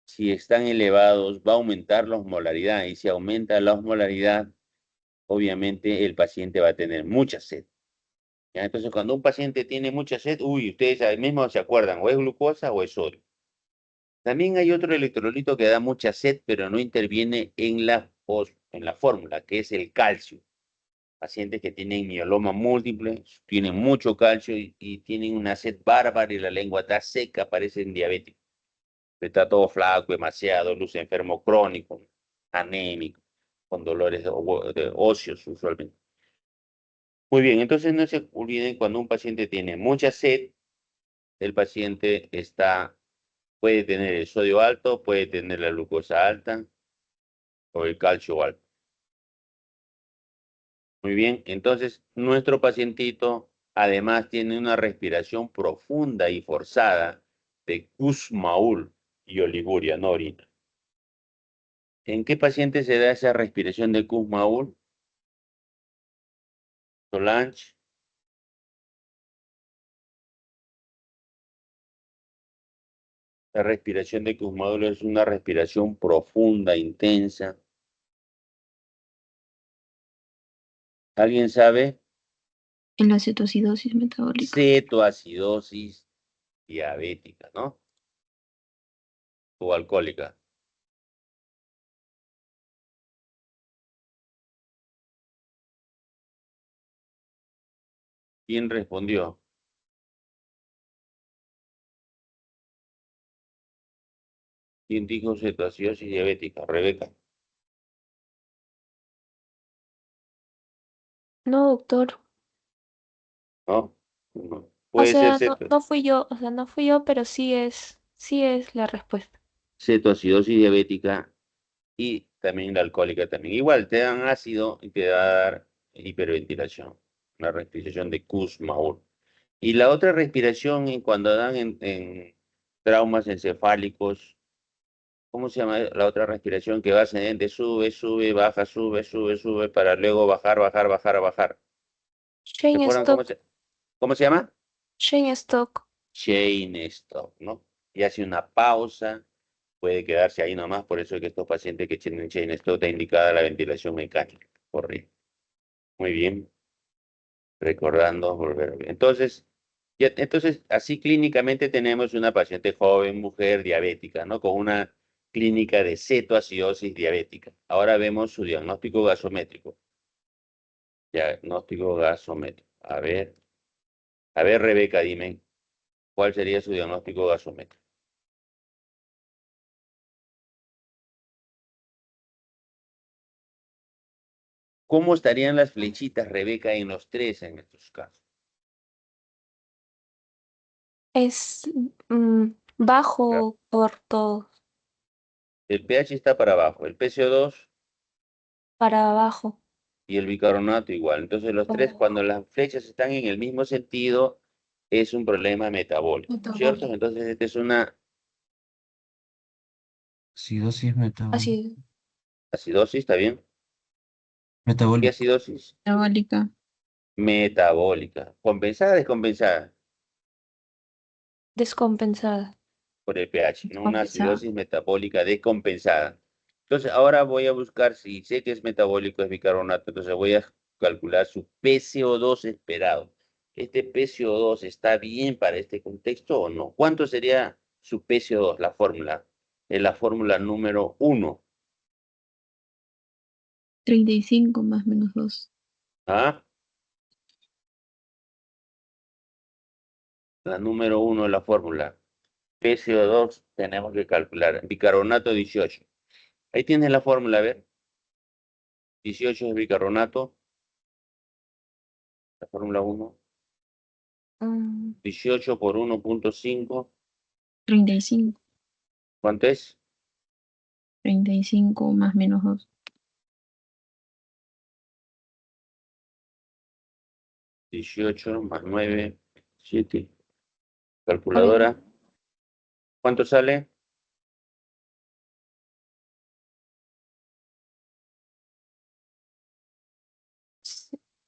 si están elevados, va a aumentar la osmolaridad. Y si aumenta la osmolaridad, obviamente el paciente va a tener mucha sed. ¿Ya? Entonces, cuando un paciente tiene mucha sed, ustedes ahí mismo se acuerdan, o es glucosa o es sodio. También hay otro electrolito que da mucha sed, pero no interviene en la en la fórmula, que es el calcio. Pacientes que tienen mieloma múltiple, tienen mucho calcio y tienen una sed bárbara y la lengua está seca, parecen diabéticos. Está todo flaco, demasiado, luce enfermo crónico, anémico, con dolores de óseos usualmente. Muy bien, entonces no se olviden, cuando un paciente tiene mucha sed, el paciente puede tener el sodio alto, puede tener la glucosa alta o el calcio alto. Muy bien, entonces nuestro pacientito además tiene una respiración profunda y forzada de Kussmaul y oliguria, no orina. ¿En qué paciente se da esa respiración de Kussmaul? Solange. La respiración de Kussmaul es una respiración profunda, intensa. ¿Alguien sabe? En la cetoacidosis metabólica. Cetoacidosis diabética, ¿no? O alcohólica. ¿Quién respondió? ¿Quién dijo cetoacidosis diabética? Rebeca. No, doctor. ¿No? No. O Puede ser sea, no fui yo, o sea, no fui yo, pero sí es la respuesta. cetoacidosis diabética y también la alcohólica también. Igual te dan ácido y te va a dar hiperventilación, una respiración de Kussmaul. Y la otra respiración cuando dan en traumas encefálicos, ¿cómo se llama la otra respiración que va ascendente? Sube, sube, baja, sube, sube, sube, para luego bajar, bajar, bajar, bajar. ¿Se Shane acuerdan Stock, cómo se llama? Shane Stock. Chain stop, ¿no? Y hace una pausa, puede quedarse ahí nomás, por eso es que estos pacientes que tienen chain stop está indicada la ventilación mecánica. Correcto. Muy bien. Recordando, volver. Entonces, así clínicamente tenemos una paciente joven, mujer, diabética, ¿no? Con una clínica de cetoacidosis diabética. Ahora vemos su diagnóstico gasométrico. Diagnóstico gasométrico. A ver, Rebeca, dime, ¿cuál sería su diagnóstico gasométrico? ¿Cómo estarían las flechitas, Rebeca, en los tres en estos casos? Es Ya. bajo por todo, El pH está para abajo, el PCO2 para abajo. y el bicarbonato igual. Entonces los tres, Oh, cuando las flechas están en el mismo sentido, es un problema metabólico, ¿cierto? Entonces esta es una Acidosis metabólica. así, acidosis, ¿está bien? ¿Qué Metabólica. acidosis? Metabólica. Metabólica. ¿Compensada o descompensada? descompensada. Por el pH, ¿no? Una Compensada. acidosis metabólica descompensada. Entonces, ahora voy a buscar, si sé que es metabólico, es bicarbonato, entonces voy a calcular su PCO2 esperado. ¿Este PCO2 está bien para este contexto o no? ¿Cuánto sería su PCO2, la fórmula? Es la fórmula número 1. 35 más menos 2. ¿Ah? La número 1 de la fórmula. PCO2 tenemos que calcular. Bicarbonato 18. Ahí tienes la fórmula, a ver. 18 es bicarbonato. La fórmula 1. Mm, 18 por 1.5. 35. ¿Cuánto es? 35 más menos 2. 18 más 9, 7. a ver, Calculadora. ¿Cuánto sale?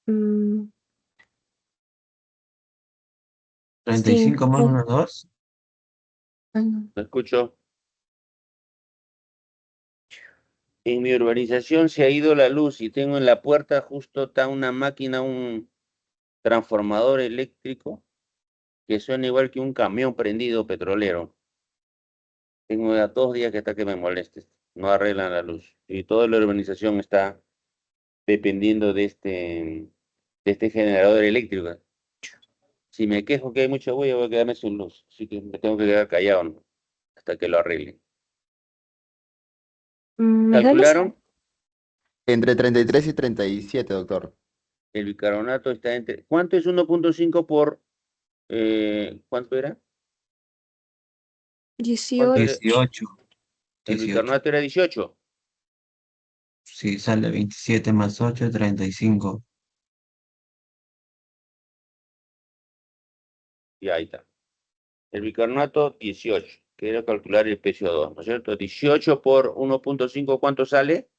mm, 35 más cinco, menos 2. no, ¿Me escucho? En mi urbanización se ha ido la luz y tengo en la puerta justo está una máquina, un transformador eléctrico que suena igual que un camión prendido petrolero. Tengo ya 2 días que está que me moleste. no arreglan la luz. Y toda la urbanización está dependiendo de este generador eléctrico. Si me quejo que hay mucha bulla, voy a quedarme sin luz. Así que me tengo que quedar callado, ¿no? Hasta que lo arreglen. ¿Me da luz? ¿Calcularon? Entre 33 y 37, doctor. El bicarbonato está entre... ¿Cuánto es 1.5 por... ¿cuánto era? ¿Cuánto 18. era? 18, El 18. bicarbonato era 18. Sí, sale 27 más 8, 35. Y ahí está. El bicarbonato, 18. Quiero calcular el PCO2, ¿no es cierto? 18 por 1.5, ¿cuánto sale?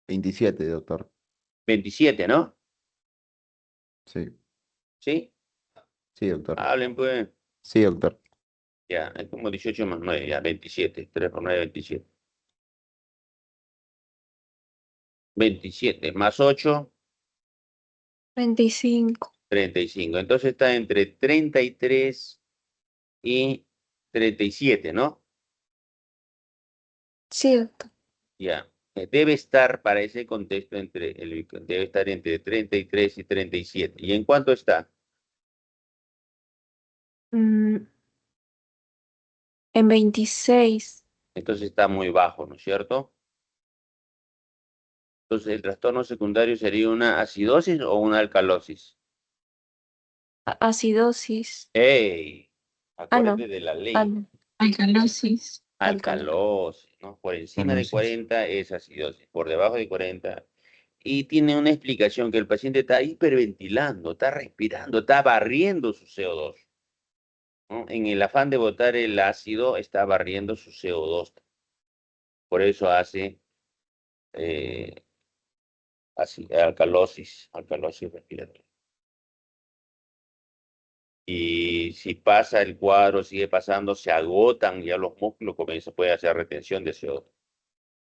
27, doctor. 27, ¿no? Sí, ¿Sí? sí, doctor. Hablen, pues. Sí, doctor. Ya, es como 18 más 9, ya, 27. 3 por 9, 27. 27 más 8, 35. 35. Entonces está entre 33 y 37, ¿no? Sí, doctor. Ya. Debe estar para ese contexto debe estar entre 33 y 37. ¿Y en cuánto está? Mm, en 26. Entonces está muy bajo, ¿no es cierto? Entonces el trastorno secundario sería una acidosis o una alcalosis. Acidosis. ¡Ey! No. Acuérdate de la ley. No. Alcalosis. Alcalosis, ¿no? Por encima de Entonces, 40 es acidosis, por debajo de 40. Y tiene una explicación que el paciente está hiperventilando, está respirando, está barriendo su CO2, ¿no? En el afán de botar el ácido, está barriendo su CO2. Por eso hace eh, alcalosis respiratoria. Y si pasa el cuadro, sigue pasando, se agotan ya los músculos, puede hacer retención de CO2.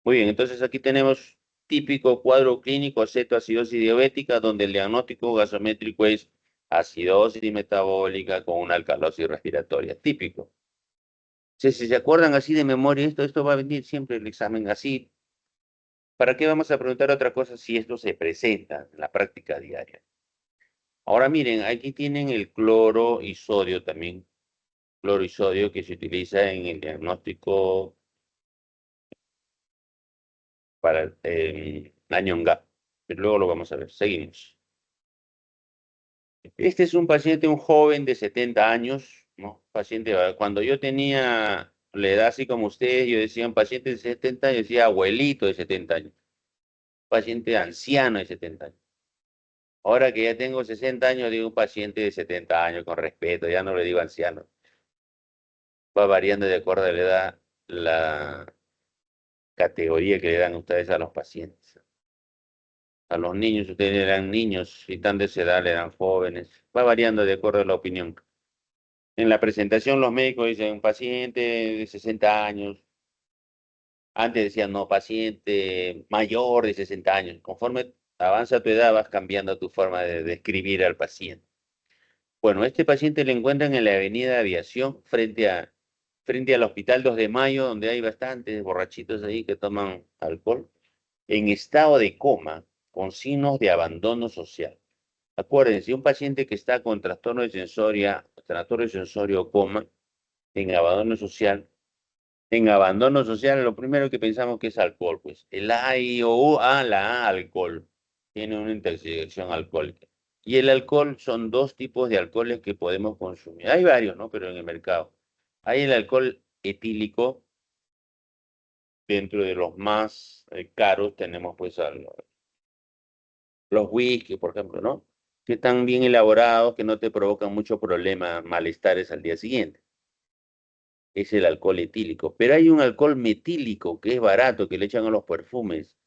Muy bien, entonces aquí tenemos típico cuadro clínico cetoacidosis diabética, donde el diagnóstico gasométrico es acidosis metabólica con una alcalosis respiratoria. Típico. Si se acuerdan así de memoria, esto va a venir siempre el examen así. ¿Para qué vamos a preguntar otra cosa si esto se presenta en la práctica diaria? Ahora miren, aquí tienen el cloro y sodio también. Cloro y sodio que se utiliza en el diagnóstico para Lanyong-Gap. Pero luego lo vamos a ver. Seguimos. Este es un paciente, un joven de 70 años, ¿no? Paciente, cuando yo tenía la edad así como ustedes, yo decía un paciente de 70 años, decía abuelito de 70 años, paciente anciano de 70 años. Ahora que ya tengo 60 años, digo un paciente de 70 años, con respeto, ya no le digo anciano. Va variando de acuerdo a la edad, la categoría que le dan ustedes a los pacientes. A los niños, ustedes le dan niños, si están de esa edad, le dan jóvenes. Va variando de acuerdo a la opinión. En la presentación los médicos dicen paciente de 60 años. Antes decían no, paciente mayor de 60 años. Conforme avanza tu edad vas cambiando tu forma de describir al paciente. Bueno, este paciente le encuentran en la avenida Aviación frente al Hospital 2 de Mayo, donde hay bastantes borrachitos ahí que toman alcohol, en estado de coma, con signos de abandono social. Acuérdense, un paciente que está con trastorno de sensorio o coma, en abandono social, lo primero que pensamos que es alcohol, pues el A, I, O, U, A, la A, alcohol, tiene una intersección alcohólica. Y el alcohol son dos tipos de alcoholes que podemos consumir. Hay varios, ¿no? Pero en el mercado. Hay el alcohol etílico, dentro de los más caros tenemos pues los whisky, por ejemplo, ¿no? Que están bien elaborados, que no te provocan mucho problema, malestares al día siguiente. Es el alcohol etílico. Pero hay un alcohol metílico que es barato, que le echan a los perfumes.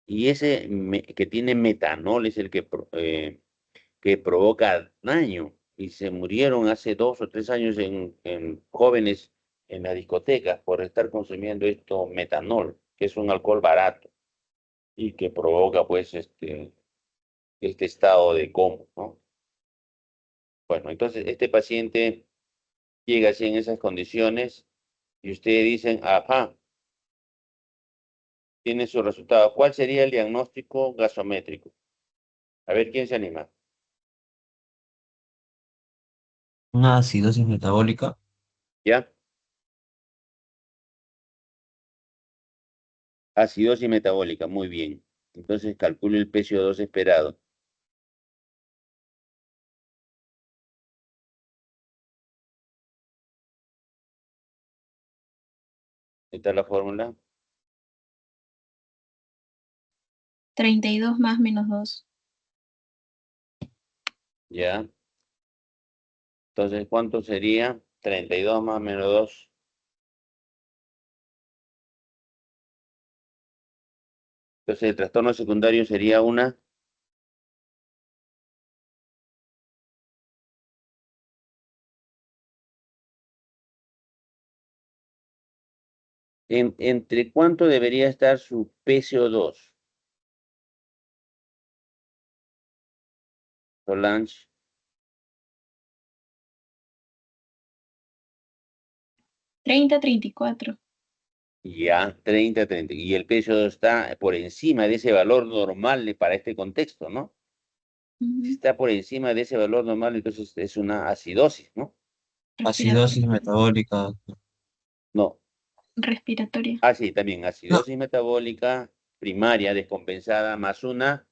Y ese que tiene metanol es el que provoca daño. Y se murieron hace 2 o 3 años en jóvenes en las discotecas por estar consumiendo esto metanol, que es un alcohol barato y que provoca pues este estado de coma, ¿no? Bueno, entonces este paciente llega así en esas condiciones y ustedes dicen, ajá, tiene su resultado. ¿Cuál sería el diagnóstico gasométrico? A ver, ¿quién se anima? Una acidosis metabólica. ¿Ya? Acidosis metabólica, muy bien. Entonces calculo el PCO2 esperado. Esta es la fórmula. 32 más menos 2. ¿Ya? Entonces, ¿cuánto sería? 32 más menos 2. Entonces, el trastorno secundario sería una. ¿Entre cuánto debería estar su PCO2? Solange. 30, 34. Ya, 30. Y el PCO2 está por encima de ese valor normal para este contexto, ¿no? Si Ujú. está por encima de ese valor normal, entonces es una acidosis, ¿no? Acidosis metabólica. No. Respiratoria. Ah, sí, también No, acidosis metabólica primaria descompensada más una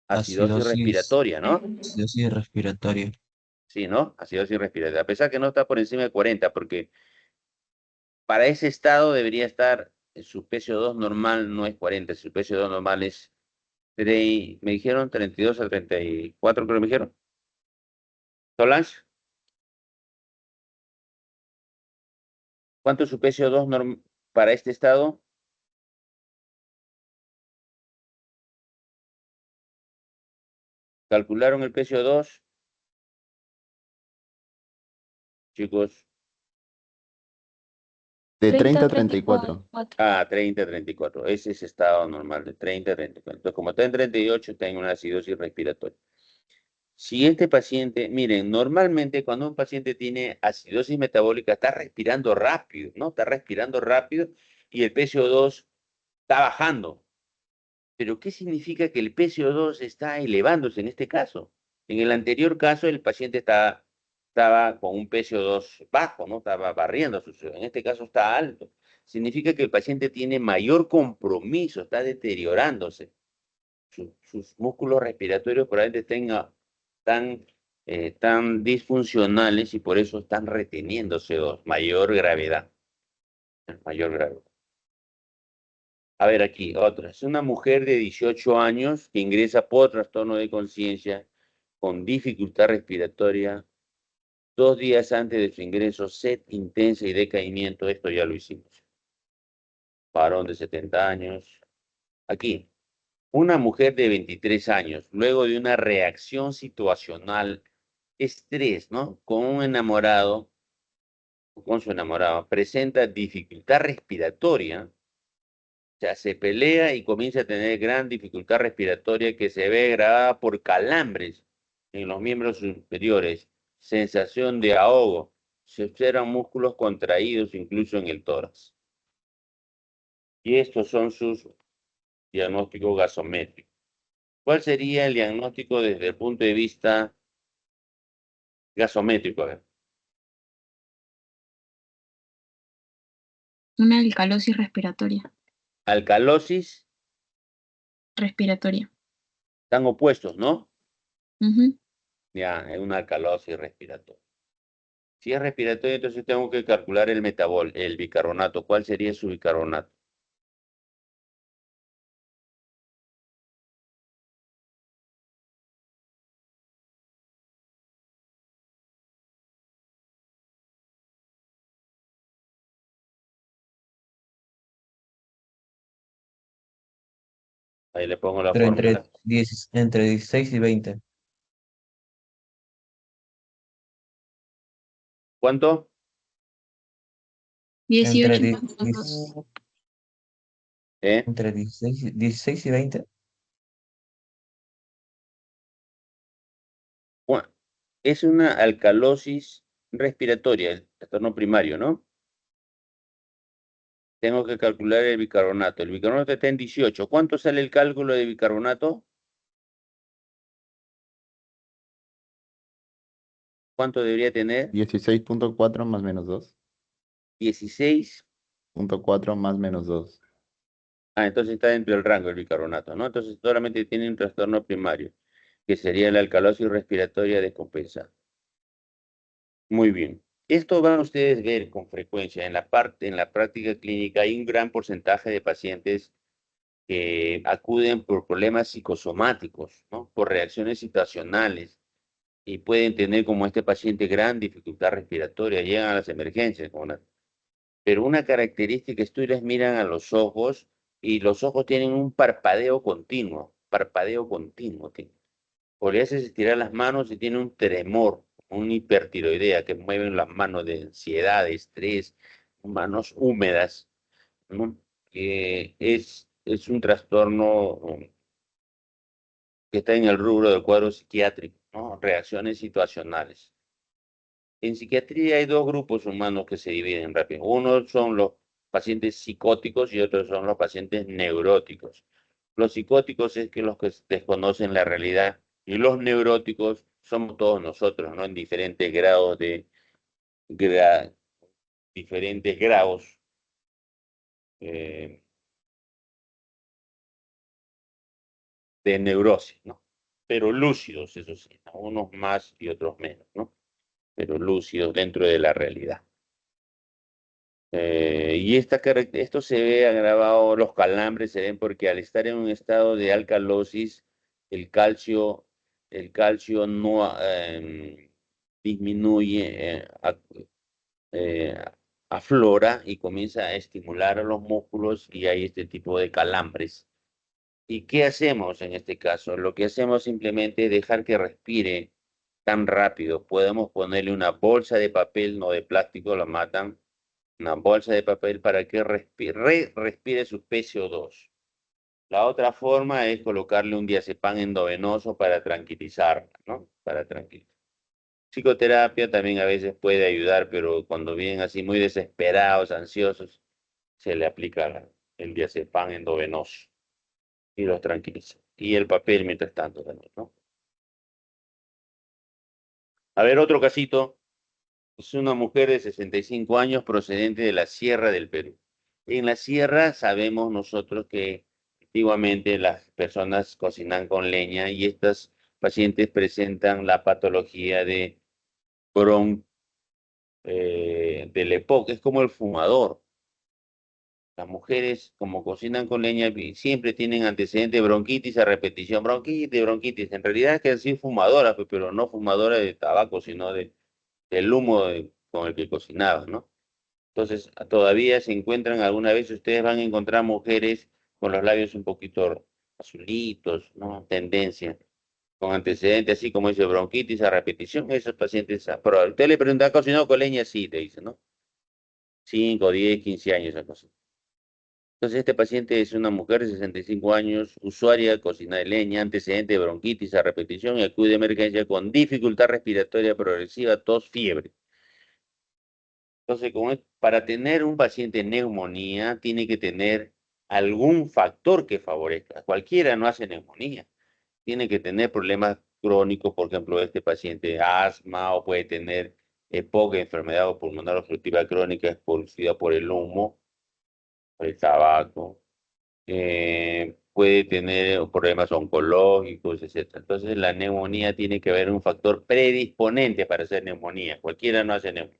acidosis acidosis, respiratoria, ¿no? acidosis respiratoria. Sí, ¿no? Acidosis respiratoria. A pesar que no está por encima de 40, porque para ese estado debería estar, su PCO2 normal no es 40, su PCO2 normal es, me dijeron 32 a 34, creo que me dijeron. Solange, ¿cuánto es su PCO2 para este estado? ¿Calcularon el PCO2? Chicos, De 30 30 a a 34. 34. ah, 30 a 34. Ese es estado normal de 30 a 34. Entonces, como está en 38, está en una acidosis respiratoria. Si este paciente, miren, normalmente cuando un paciente tiene acidosis metabólica, está respirando rápido, ¿no? Está respirando rápido y el PCO2 está bajando. Pero ¿qué significa que el PCO2 está elevándose en este caso? En el anterior caso, el paciente estaba con un PCO2 bajo, ¿no? Estaba barriendo su suelo. En este caso está alto. Significa que el paciente tiene mayor compromiso, está deteriorándose. Sus músculos respiratorios probablemente tan, tan disfuncionales y por eso están reteniendo CO2, mayor gravedad, mayor gravedad. A ver aquí, otra. Es una mujer de 18 años que ingresa por trastorno de conciencia con dificultad respiratoria 2 días antes de su ingreso, sed intensa y decaimiento. Esto ya lo hicimos. Varón de 70 años. Aquí, una mujer de 23 años, luego de una reacción situacional, estrés, ¿no? Con un enamorado, con su enamorado, presenta dificultad respiratoria. O sea, se pelea y comienza a tener gran dificultad respiratoria que se ve agravada por calambres en los miembros superiores, sensación de ahogo, se observan músculos contraídos incluso en el tórax. Y estos son sus diagnósticos gasométricos. ¿Cuál sería el diagnóstico desde el punto de vista gasométrico? A ver, Una alcalosis respiratoria. alcalosis, Respiratoria. están opuestos, ¿no? Ujú. Ya, es una alcalosis respiratoria. Si es respiratorio, entonces tengo que calcular el bicarbonato. ¿Cuál sería su bicarbonato? Ahí le pongo la Pero entre, fórmula. entre 16 y 20. ¿Cuánto? Entre, 18 más menos 2. ¿Eh? entre 16 y 20. Es una alcalosis respiratoria, el trastorno primario, ¿no? Tengo que calcular el bicarbonato. El bicarbonato está en 18. ¿Cuánto sale el cálculo de bicarbonato? ¿Cuánto debería tener? 16.4 más menos 2. 16. 0.4 más menos 2. Ah, entonces está dentro del rango el bicarbonato, ¿no? Entonces solamente tiene un trastorno primario, que sería la alcalosis respiratoria descompensada. Muy bien. Esto van a ustedes ver con frecuencia en la práctica clínica. Hay un gran porcentaje de pacientes que acuden por problemas psicosomáticos, ¿no? Por reacciones situacionales y pueden tener como este paciente gran dificultad respiratoria, llegan a las emergencias. Pero una característica es tú les miran a los ojos y los ojos tienen un parpadeo continuo. O le haces estirar las manos y tiene un tremor, un hipertiroidea que mueven las manos de ansiedad, de estrés, manos húmedas, ¿no? Es un trastorno que está en el rubro del cuadro psiquiátrico, ¿no? Reacciones situacionales. En psiquiatría hay dos grupos humanos que se dividen rápido. Uno son los pacientes psicóticos y otros son los pacientes neuróticos. Los psicóticos es que los que desconocen la realidad y los neuróticos somos todos nosotros, ¿no? En diferentes grados gra- diferentes grados eh, de neurosis, ¿no? Pero lúcidos, eso sí, ¿no? Unos más y otros menos, ¿no? Pero lúcidos dentro de la realidad. Y esto se ve agravado, los calambres se ven porque al estar en un estado de alcalosis, el calcio, el calcio no disminuye, eh, aflora y comienza a estimular a los músculos y hay este tipo de calambres. ¿Y qué hacemos en este caso? Lo que hacemos simplemente es dejar que respire tan rápido. Podemos ponerle una bolsa de papel, no de plástico, lo matan, una bolsa de papel para que respire su PCO2. La otra forma es colocarle un diazepam endovenoso para tranquilizarla, ¿no? Para tranquilizar. Psicoterapia también a veces puede ayudar, pero cuando vienen así muy desesperados, ansiosos, se le aplica el diazepam endovenoso y los tranquiliza. Y el papel mientras tanto también, ¿no? A ver, otro casito. Es una mujer de 65 años procedente de la Sierra del Perú. En la Sierra sabemos nosotros que antiguamente las personas cocinan con leña y estas pacientes presentan la patología de bron, del EPOC. Es como el fumador. Las mujeres, como cocinan con leña, siempre tienen antecedentes de bronquitis a repetición. Bronquitis, bronquitis. En realidad es que sí fumadoras, pero no fumadoras de tabaco, sino del humo con el que cocinaban, ¿no? Entonces, todavía se encuentran alguna vez, ustedes van a encontrar mujeres con los labios un poquito azulitos, ¿no? Tendencia, con antecedentes así como dice bronquitis a repetición, esos pacientes, pero usted le pregunta, ¿ha cocinado con leña? Sí, te dice, ¿no? 5, 10, 15 años, esa cosa. Entonces, este paciente es una mujer de 65 años, usuaria de cocina de leña, antecedente de bronquitis a repetición y acude a emergencia con dificultad respiratoria progresiva, tos, fiebre. Entonces, para tener un paciente en neumonía, tiene que tener algún factor que favorezca. Cualquiera no hace neumonía. Tiene que tener problemas crónicos, por ejemplo, este paciente asma o puede tener EPOC, enfermedad pulmonar obstructiva crónica producida por el humo, por el tabaco. Puede tener problemas oncológicos, etc. Entonces, la neumonía tiene que haber un factor predisponente para hacer neumonía. Cualquiera no hace neumonía.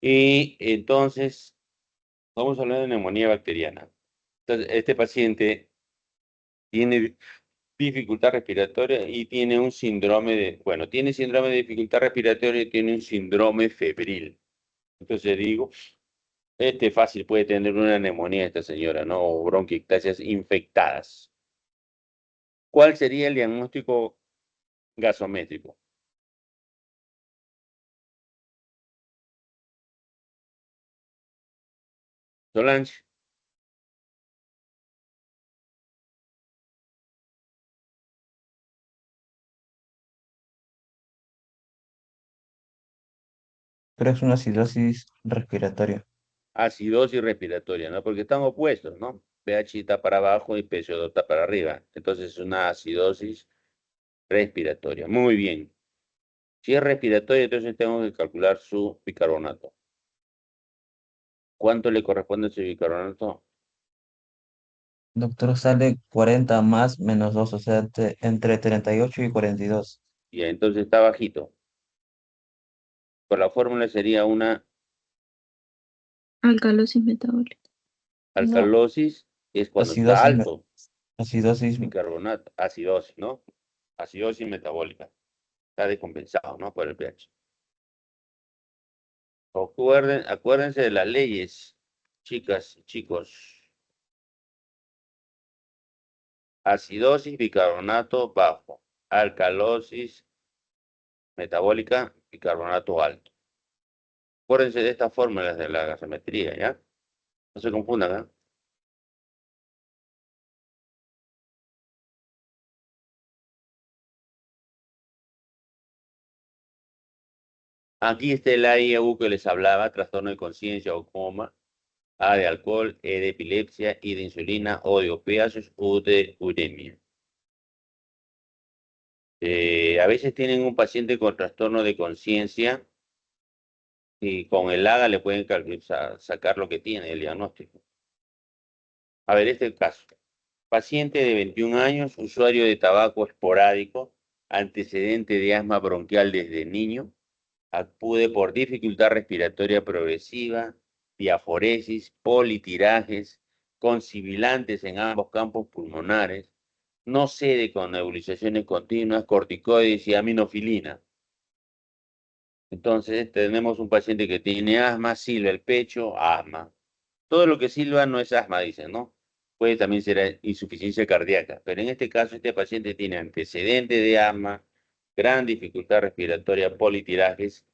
Y entonces, vamos a hablar de neumonía bacteriana. Entonces, este paciente tiene dificultad respiratoria y tiene un síndrome bueno, tiene síndrome de dificultad respiratoria y tiene un síndrome febril. Entonces digo, fácil puede tener una neumonía esta señora, ¿no? O bronquiectasias infectadas. ¿Cuál sería el diagnóstico gasométrico? Solange, pero es una acidosis respiratoria. Acidosis respiratoria, ¿no? Porque están opuestos, ¿no? pH está para abajo y PCO2 está para arriba. Entonces es una acidosis respiratoria. Muy bien. Si es respiratoria, entonces tengo que calcular su bicarbonato. ¿Cuánto le corresponde a ese bicarbonato? Doctor, sale 40 más menos 2, o sea, entre 38 y 42. Y entonces está bajito. Por la fórmula sería una Alcalosis metabólica. No, alcalosis, es cuando está acidosis, alto acidosis, bicarbonato, acidosis, ¿no? Acidosis metabólica. Está descompensado, ¿no? Por el pH. Acuérdense de las leyes, chicas y chicos. Acidosis, bicarbonato bajo. Alcalosis metabólica, bicarbonato alto. Acuérdense de estas fórmulas de la gasometría, ¿ya? No se confundan, ¿eh? Aquí está el AIU que les hablaba, trastorno de conciencia o coma. A de alcohol, E de epilepsia, I de insulina, O de opiáceos, U de uremia. A veces tienen un paciente con trastorno de conciencia y con el AGA le pueden sacar lo que tiene, el diagnóstico. A ver, este caso. Paciente de 21 años, usuario de tabaco esporádico, antecedente de asma bronquial desde niño, acude por dificultad respiratoria progresiva, diaforesis, politirajes, con sibilantes en ambos campos pulmonares, no cede con nebulizaciones continuas, corticoides y aminofilina. Entonces tenemos un paciente que tiene asma, silba el pecho, asma. Todo lo que silba no es asma, dicen, ¿no? Puede también ser insuficiencia cardíaca, pero en este caso este paciente tiene antecedente de asma, gran dificultad respiratoria, politirajes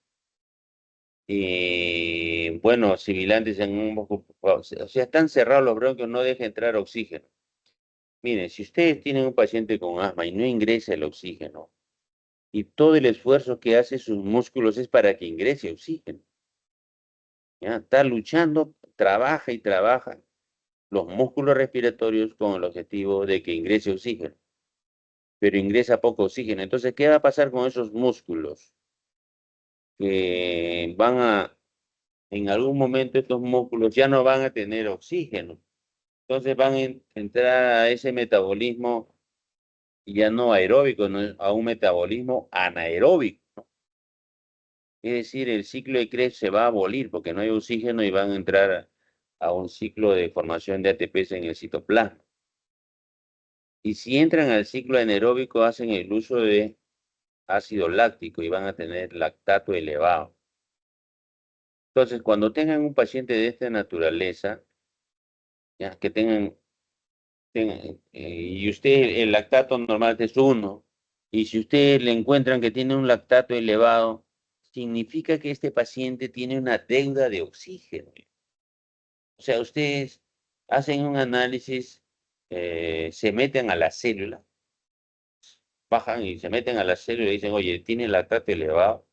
y, bueno, sibilantes en un... O sea, están cerrados los bronquios, no deja entrar oxígeno. Miren, si ustedes tienen un paciente con asma y no ingresa el oxígeno, y todo el esfuerzo que hace sus músculos es para que ingrese oxígeno, ¿ya? Está luchando, trabaja y trabaja los músculos respiratorios con el objetivo de que ingrese oxígeno, pero ingresa poco oxígeno. Entonces, ¿qué va a pasar con esos músculos? Que en algún momento estos músculos ya no van a tener oxígeno. Entonces van a entrar a ese metabolismo ya no aeróbico, no, a un metabolismo anaeróbico, ¿no? Es decir, el ciclo de Krebs se va a abolir porque no hay oxígeno y van a entrar a un ciclo de formación de ATPs en el citoplasma. Y si entran al ciclo anaeróbico, hacen el uso de ácido láctico y van a tener lactato elevado. Entonces, cuando tengan un paciente de esta naturaleza, ya que y usted el lactato normal es 1, y si ustedes le encuentran que tiene un lactato elevado, significa que este paciente tiene una deuda de oxígeno. O sea, ustedes hacen un análisis, se meten a la célula, bajan y se meten a la célula y dicen, oye, tiene lactato elevado,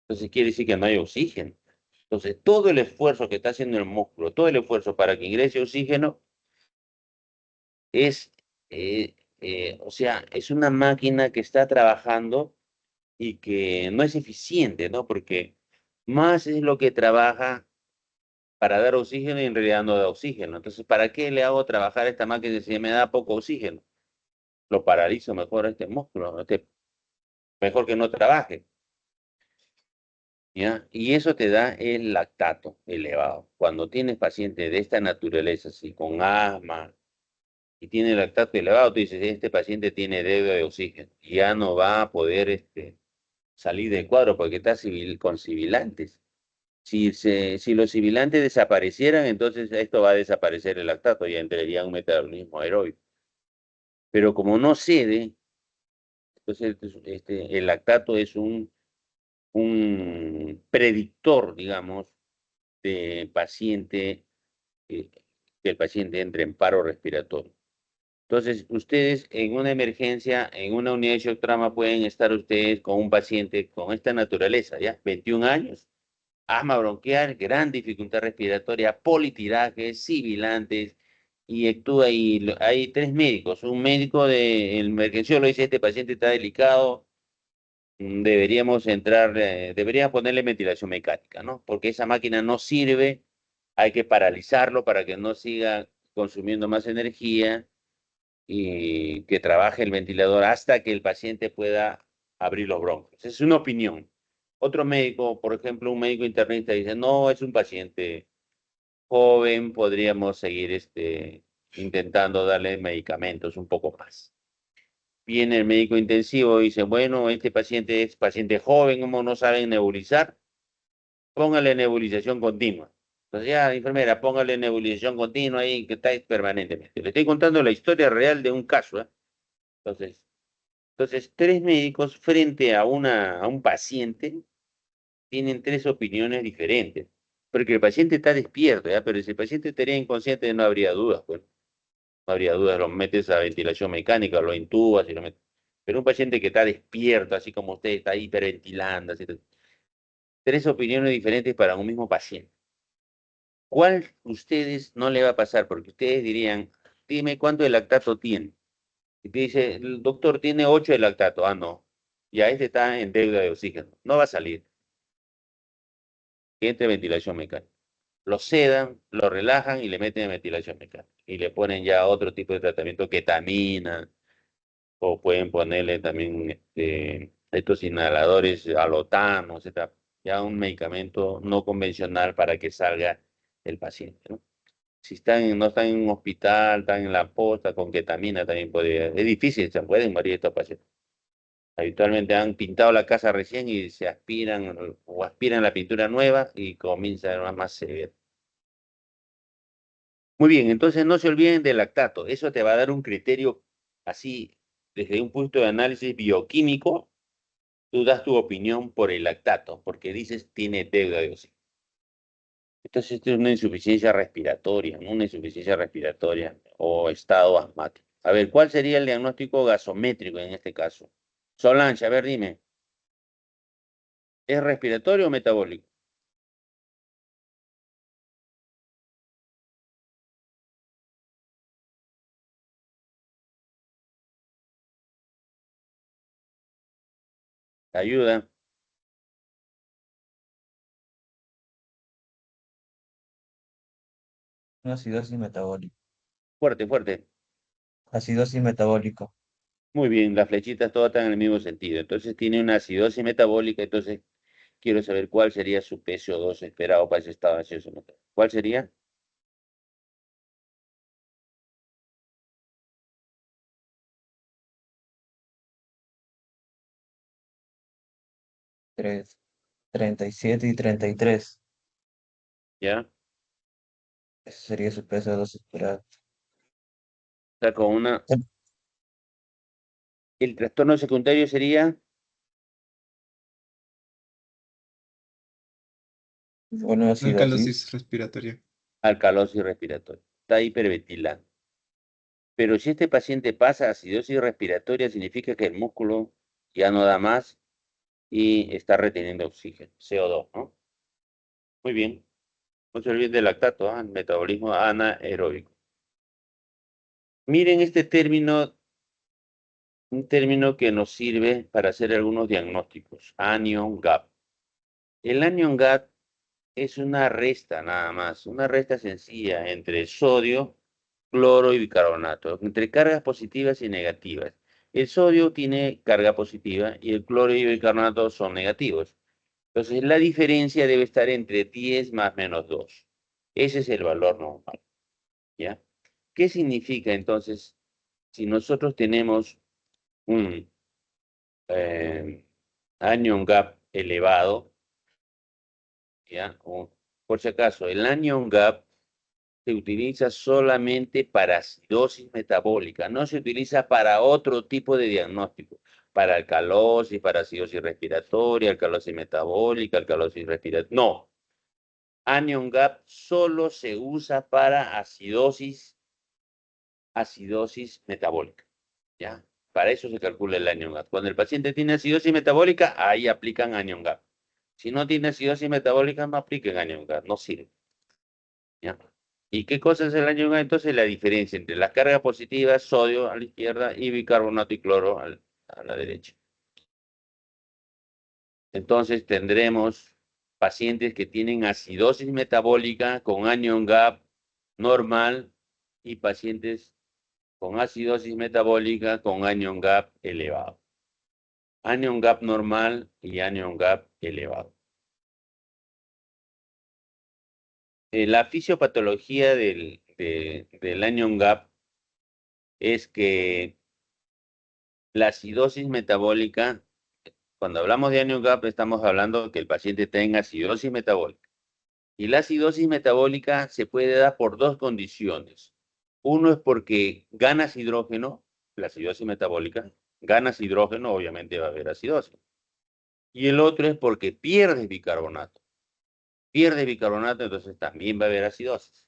entonces quiere decir que no hay oxígeno. Entonces, todo el esfuerzo que está haciendo el músculo, todo el esfuerzo para que ingrese oxígeno, es, o sea, es una máquina que está trabajando y que no es eficiente, ¿no? Porque más es lo que trabaja para dar oxígeno y en realidad no da oxígeno. Entonces, ¿para qué le hago trabajar a esta máquina si me da poco oxígeno? Lo paralizo mejor a este músculo, ¿no? Mejor que no trabaje, ¿ya? Y eso te da el lactato elevado. Cuando tienes pacientes de esta naturaleza, así con asma, y tiene lactato elevado, tú dices, este paciente tiene deuda de oxígeno, ya no va a poder salir del cuadro porque está con sibilantes. Si los sibilantes desaparecieran, entonces esto va a desaparecer el lactato, ya entraría un metabolismo aeróbico. Pero como no cede, entonces el lactato es un predictor, digamos, de paciente, que el paciente entre en paro respiratorio. Entonces, ustedes en una emergencia, en una unidad de shock trauma, pueden estar ustedes con un paciente con esta naturaleza, ¿ya? 21 años, asma bronquial, gran dificultad respiratoria, politirajes, sibilantes, y actúa y hay tres médicos. Un médico el emergenciólogo dice, este paciente está delicado, deberíamos deberíamos ponerle ventilación mecánica, ¿no? Porque esa máquina no sirve, hay que paralizarlo para que no siga consumiendo más energía y que trabaje el ventilador hasta que el paciente pueda abrir los bronquios. Es una opinión. Otro médico, por ejemplo, un médico internista dice, no, es un paciente joven, podríamos seguir intentando darle medicamentos un poco más. Viene el médico intensivo y dice, bueno, este paciente es paciente joven, como no saben nebulizar, póngale nebulización continua. Entonces ya, enfermera, póngale nebulización continua ahí que está permanentemente. Le estoy contando la historia real de un caso, ¿eh? Entonces, tres médicos frente a un paciente tienen tres opiniones diferentes. Porque el paciente está despierto, ¿ya? Pero si el paciente estaría inconsciente no habría dudas, pues. No habría dudas, lo metes a ventilación mecánica, lo intubas y lo metes. Pero un paciente que está despierto, así como usted, está hiperventilando, así, tres opiniones diferentes para un mismo paciente. ¿Cuál ustedes no le va a pasar? Porque ustedes dirían, dime cuánto de lactato tiene. Y te dice, el doctor tiene 8 de lactato. Ah, no. Ya este está en deuda de oxígeno. No va a salir. Que entre ventilación mecánica. Lo sedan, lo relajan y le meten ventilación mecánica. Y le ponen ya otro tipo de tratamiento, ketamina, o pueden ponerle también estos inhaladores, alotano, etcétera. Ya un medicamento no convencional para que salga el paciente, ¿no? Si no están en un hospital, están en la posta, con ketamina también podría. Es difícil, se pueden morir estos pacientes. Habitualmente han pintado la casa recién y se aspiran o aspiran la pintura nueva y comienza a más severo. Muy bien, entonces no se olviden del lactato. Eso te va a dar un criterio así, desde un punto de análisis bioquímico, tú das tu opinión por el lactato, porque dices tiene deuda de oxígeno. Entonces, esto es una insuficiencia respiratoria, ¿no? Una insuficiencia respiratoria o estado asmático. A ver, ¿cuál sería el diagnóstico gasométrico en este caso? Solange, a ver, dime, ¿es respiratorio o metabólico? Ayuda. Una acidosis metabólica. Fuerte, fuerte. Acidosis metabólica. Muy bien, las flechitas todas están en el mismo sentido. Entonces tiene una acidosis metabólica, entonces quiero saber cuál sería su PCO2 esperado para ese estado gaseoso. ¿Cuál sería? Tres, 37 y 33. ¿Ya? Ese sería su peso de 2 esperado. O sea, el trastorno secundario sería Bueno, acidosis. Alcalosis respiratoria. alcalosis respiratoria. Está hiperventilando. Pero si este paciente pasa a acidosis respiratoria, significa que el músculo ya no da más y está reteniendo oxígeno, CO2, ¿no? Muy bien. No se olviden del lactato, el metabolismo anaeróbico. Miren este término, un término que nos sirve para hacer algunos diagnósticos. Anion gap. El anion gap es una resta nada más, una resta sencilla entre sodio, cloro y bicarbonato, entre cargas positivas y negativas. El sodio tiene carga positiva y el cloro y el bicarbonato son negativos. Entonces la diferencia debe estar entre 10 más menos 2. Ese es el valor normal, ¿ya? ¿Qué significa entonces si nosotros tenemos un anion gap elevado, ¿ya? Por si acaso, el anion gap se utiliza solamente para acidosis metabólica, no se utiliza para otro tipo de diagnóstico, para alcalosis, para acidosis respiratoria, alcalosis metabólica, alcalosis respiratoria. No, anion gap solo se usa para acidosis metabólica, ¿ya? Para eso se calcula el anion gap. Cuando el paciente tiene acidosis metabólica, ahí aplican anion gap. Si no tiene acidosis metabólica, no apliquen anion gas, no sirve. ¿Ya? ¿Y qué cosa es el anion gas? Entonces la diferencia entre las cargas positivas, sodio a la izquierda y bicarbonato y cloro a la derecha. Entonces tendremos pacientes que tienen acidosis metabólica con anion gap normal y pacientes con acidosis metabólica con anion gap elevado. Anion gap normal y anion gap elevado. La fisiopatología del anion gap es que la acidosis metabólica, cuando hablamos de anion gap, estamos hablando de que el paciente tenga acidosis metabólica. Y la acidosis metabólica se puede dar por dos condiciones. Uno es porque ganas hidrógeno, la acidosis metabólica, ganas hidrógeno, obviamente va a haber acidosis. Y el otro es porque pierdes bicarbonato. Pierdes bicarbonato, entonces también va a haber acidosis.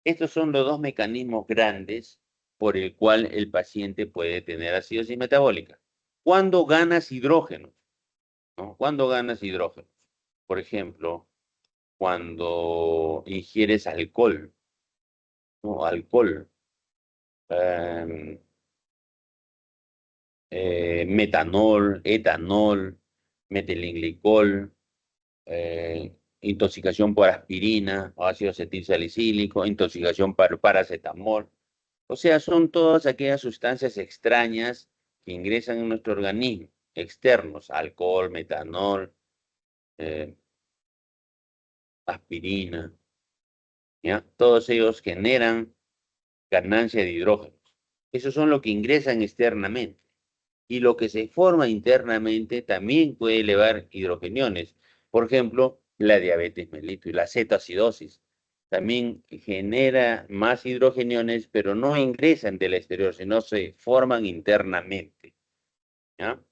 Estos son los dos mecanismos grandes por el cual el paciente puede tener acidosis metabólica. ¿Cuándo ganas hidrógeno? ¿No? ¿Cuándo ganas hidrógeno? Por ejemplo, cuando ingieres alcohol, ¿no? Alcohol, em, metanol, etanol, metilenglicol, intoxicación por aspirina, ácido acetilsalicílico, intoxicación por paracetamol. O sea, son todas aquellas sustancias extrañas que ingresan en nuestro organismo, externos, alcohol, metanol, eh, aspirina, ¿ya? Todos ellos generan ganancia de hidrógeno. Esos son lo que ingresan externamente. Y lo que se forma internamente también puede elevar hidrogeniones. Por ejemplo, la diabetes mellitus y la cetoacidosis. También genera más hidrogeniones, pero no ingresan del exterior, sino se forman internamente. ¿Ya?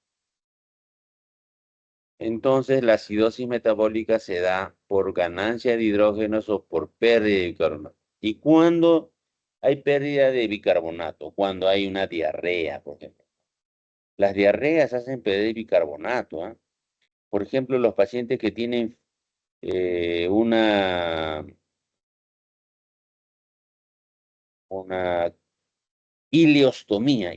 Entonces, la acidosis metabólica se da por ganancia de hidrógenos o por pérdida de bicarbonato. ¿Y cuándo hay pérdida de bicarbonato? Cuando hay una diarrea, por ejemplo. Las diarreas hacen perder bicarbonato. ¿Ah? Por ejemplo, los pacientes que tienen una ileostomía,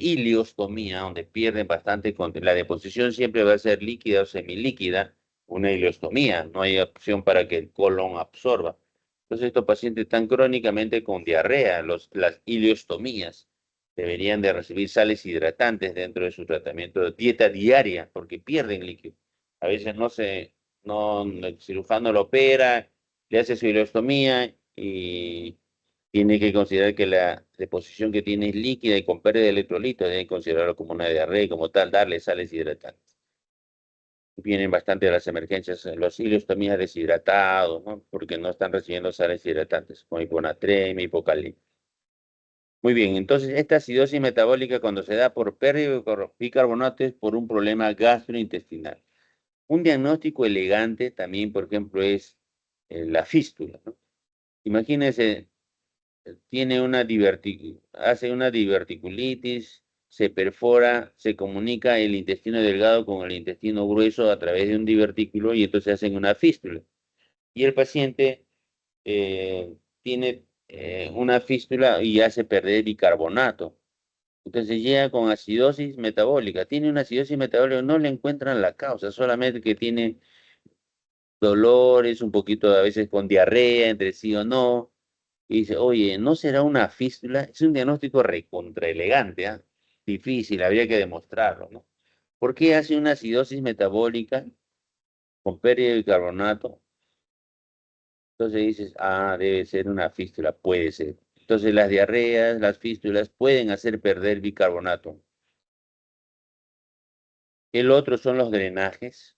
donde pierden bastante, la deposición siempre va a ser líquida o semilíquida, una ileostomía, no hay opción para que el colon absorba. Entonces estos pacientes están crónicamente con diarrea, las ileostomías deberían de recibir sales hidratantes dentro de su tratamiento de dieta diaria, porque pierden líquido. A veces el cirujano lo opera, le hace su ileostomía y tiene que considerar que la deposición que tiene es líquida y con pérdida de electrolitos, debe considerarlo como una diarrea y como tal darle sales hidratantes. Vienen bastante a las emergencias los ileostomías deshidratados, ¿no? Porque no están recibiendo sales hidratantes, como hiponatremia, hipocalemia. Muy bien, entonces esta acidosis metabólica cuando se da por pérdida de bicarbonato es por un problema gastrointestinal. Un diagnóstico elegante también, por ejemplo, es la fístula, ¿no? Imagínense, hace una diverticulitis, se perfora, se comunica el intestino delgado con el intestino grueso a través de un divertículo y entonces hacen una fístula. Y el paciente tiene una fístula y hace perder bicarbonato. Entonces llega con acidosis metabólica. Tiene una acidosis metabólica, no le encuentran la causa, solamente que tiene dolores, un poquito a veces con diarrea, entre sí o no. Y dice, oye, ¿no será una fístula? Es un diagnóstico recontra elegante, ¿ah? Difícil, habría que demostrarlo, ¿no? ¿Por qué hace una acidosis metabólica con pérdida de bicarbonato? Entonces dices, debe ser una fístula, puede ser. Entonces las diarreas, las fístulas pueden hacer perder bicarbonato. El otro son los drenajes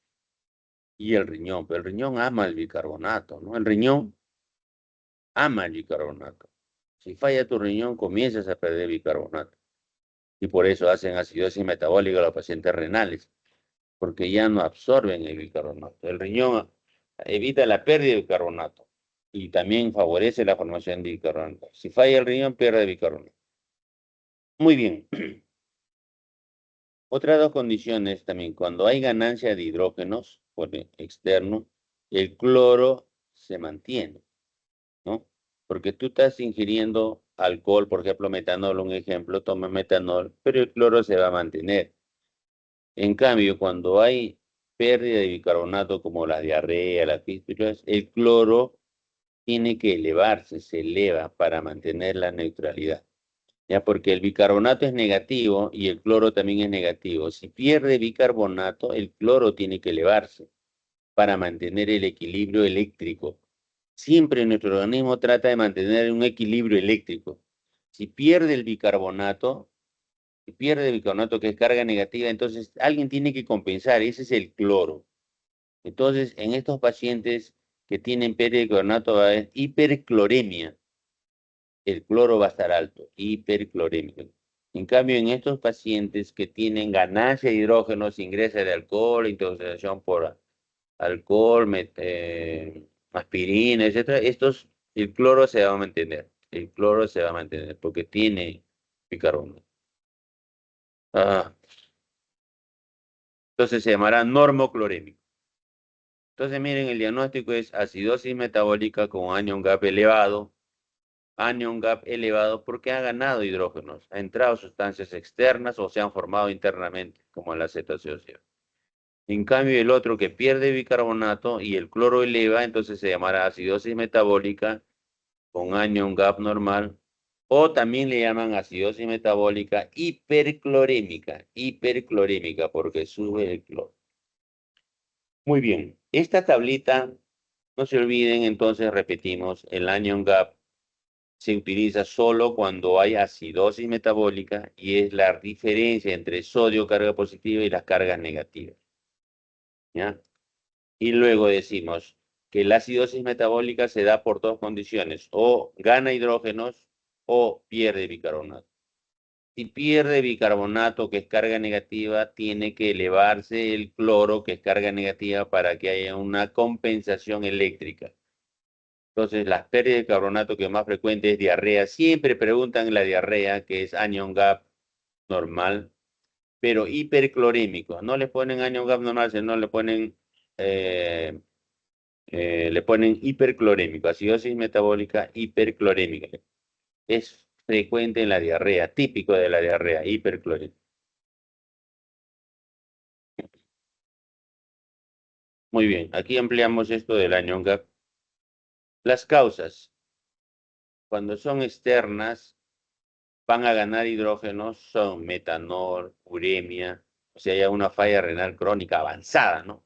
y el riñón, pero el riñón ama el bicarbonato, ¿no? El riñón ama el bicarbonato. Si falla tu riñón, comienzas a perder bicarbonato. Y por eso hacen acidosis metabólica a los pacientes renales, porque ya no absorben el bicarbonato. El riñón evita la pérdida de bicarbonato y también favorece la formación de bicarbonato. Si falla el riñón, pierde bicarbonato. Muy bien. Otras dos condiciones también, cuando hay ganancia de hidrógenos pone externo, el cloro se mantiene, ¿no? Porque tú estás ingiriendo alcohol, por ejemplo, metanol, un ejemplo, toma metanol, pero el cloro se va a mantener. En cambio, cuando hay pérdida de bicarbonato como la diarrea, las fístulas, el cloro tiene que elevarse, se eleva para mantener la neutralidad. Ya, porque el bicarbonato es negativo y el cloro también es negativo. Si pierde bicarbonato, el cloro tiene que elevarse para mantener el equilibrio eléctrico. Siempre nuestro organismo trata de mantener un equilibrio eléctrico. Si pierde el bicarbonato, que es carga negativa, entonces alguien tiene que compensar, ese es el cloro. Entonces, en estos pacientes que tienen pérdida de bicarbonato va a haber hipercloremia. El cloro va a estar alto, hiperclorémico. En cambio, en estos pacientes que tienen ganancia de hidrógeno, se ingresa de alcohol, intoxicación por alcohol, aspirina, etcétera, el cloro se va a mantener. El cloro se va a mantener porque tiene bicarbonato. Entonces se llamará normoclorémico. Entonces, miren, el diagnóstico es acidosis metabólica con anion gap elevado. Anion gap elevado porque ha ganado hidrógenos, ha entrado sustancias externas o se han formado internamente, como la cetaciosidad. En cambio, el otro que pierde bicarbonato y el cloro eleva, entonces se llamará acidosis metabólica con anion gap normal, o también le llaman acidosis metabólica hiperclorémica, porque sube el cloro. Muy bien, esta tablita, no se olviden, entonces repetimos, el anion gap se utiliza solo cuando hay acidosis metabólica y es la diferencia entre sodio, carga positiva, y las cargas negativas. ¿Ya? Y luego decimos que la acidosis metabólica se da por dos condiciones, o gana hidrógenos o pierde bicarbonato. Si pierde bicarbonato, que es carga negativa, tiene que elevarse el cloro, que es carga negativa, para que haya una compensación eléctrica. Entonces, las pérdidas de carbonato que más frecuente es diarrea. Siempre preguntan la diarrea, que es anion gap normal, pero hiperclorémico. No le ponen anion gap normal, sino le ponen hiperclorémico, acidosis metabólica hiperclorémica. Es frecuente en la diarrea, típico de la diarrea, hiperclorémica. Muy bien, aquí ampliamos esto del anion gap. Las causas, cuando son externas, van a ganar hidrógenos, son metanol, uremia, o sea, hay una falla renal crónica avanzada, ¿no?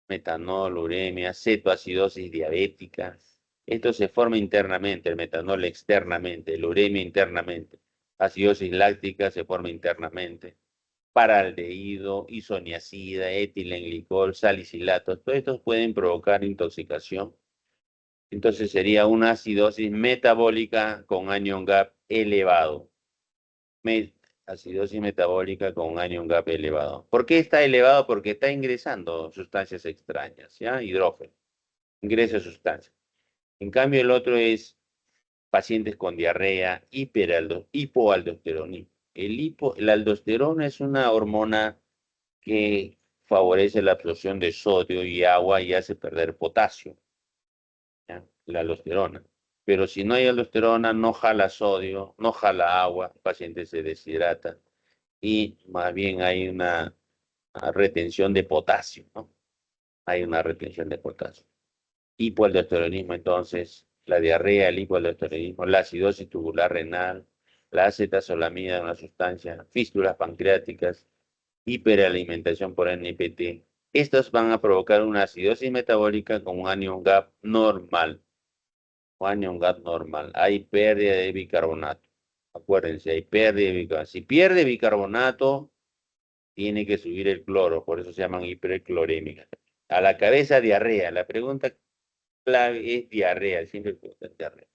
Metanol, uremia, cetoacidosis diabética. Esto se forma internamente, el metanol externamente, la uremia internamente. Acidosis láctica se forma internamente. Paraldehído, isoniazida, etilenglicol, salicilatos, todos estos pueden provocar intoxicación. Entonces sería una acidosis metabólica con anion gap elevado. Acidosis metabólica con anion gap elevado. ¿Por qué está elevado? Porque está ingresando sustancias extrañas, ¿ya? Hidrógeno. Ingresa sustancias. En cambio, el otro es pacientes con diarrea, hipoaldosteronismo. La aldosterona es una hormona que favorece la absorción de sodio y agua y hace perder potasio, ¿ya? La aldosterona. Pero si no hay aldosterona, no jala sodio, no jala agua, el paciente se deshidrata y más bien hay una retención de potasio, ¿no? Hay una retención de potasio. Hipoaldosteronismo, entonces, la diarrea, el hipoaldosteronismo, la acidosis tubular renal, la acetazolamida, una sustancia, fístulas pancreáticas, hiperalimentación por NPT. Estos van a provocar una acidosis metabólica con un anion gap normal. Anion gap normal. Hay pérdida de bicarbonato. Acuérdense, hay pérdida de bicarbonato. Si pierde bicarbonato, tiene que subir el cloro, por eso se llaman hiperclorémicas. A la cabeza, diarrea. La pregunta clave es diarrea, siempre preguntan diarrea.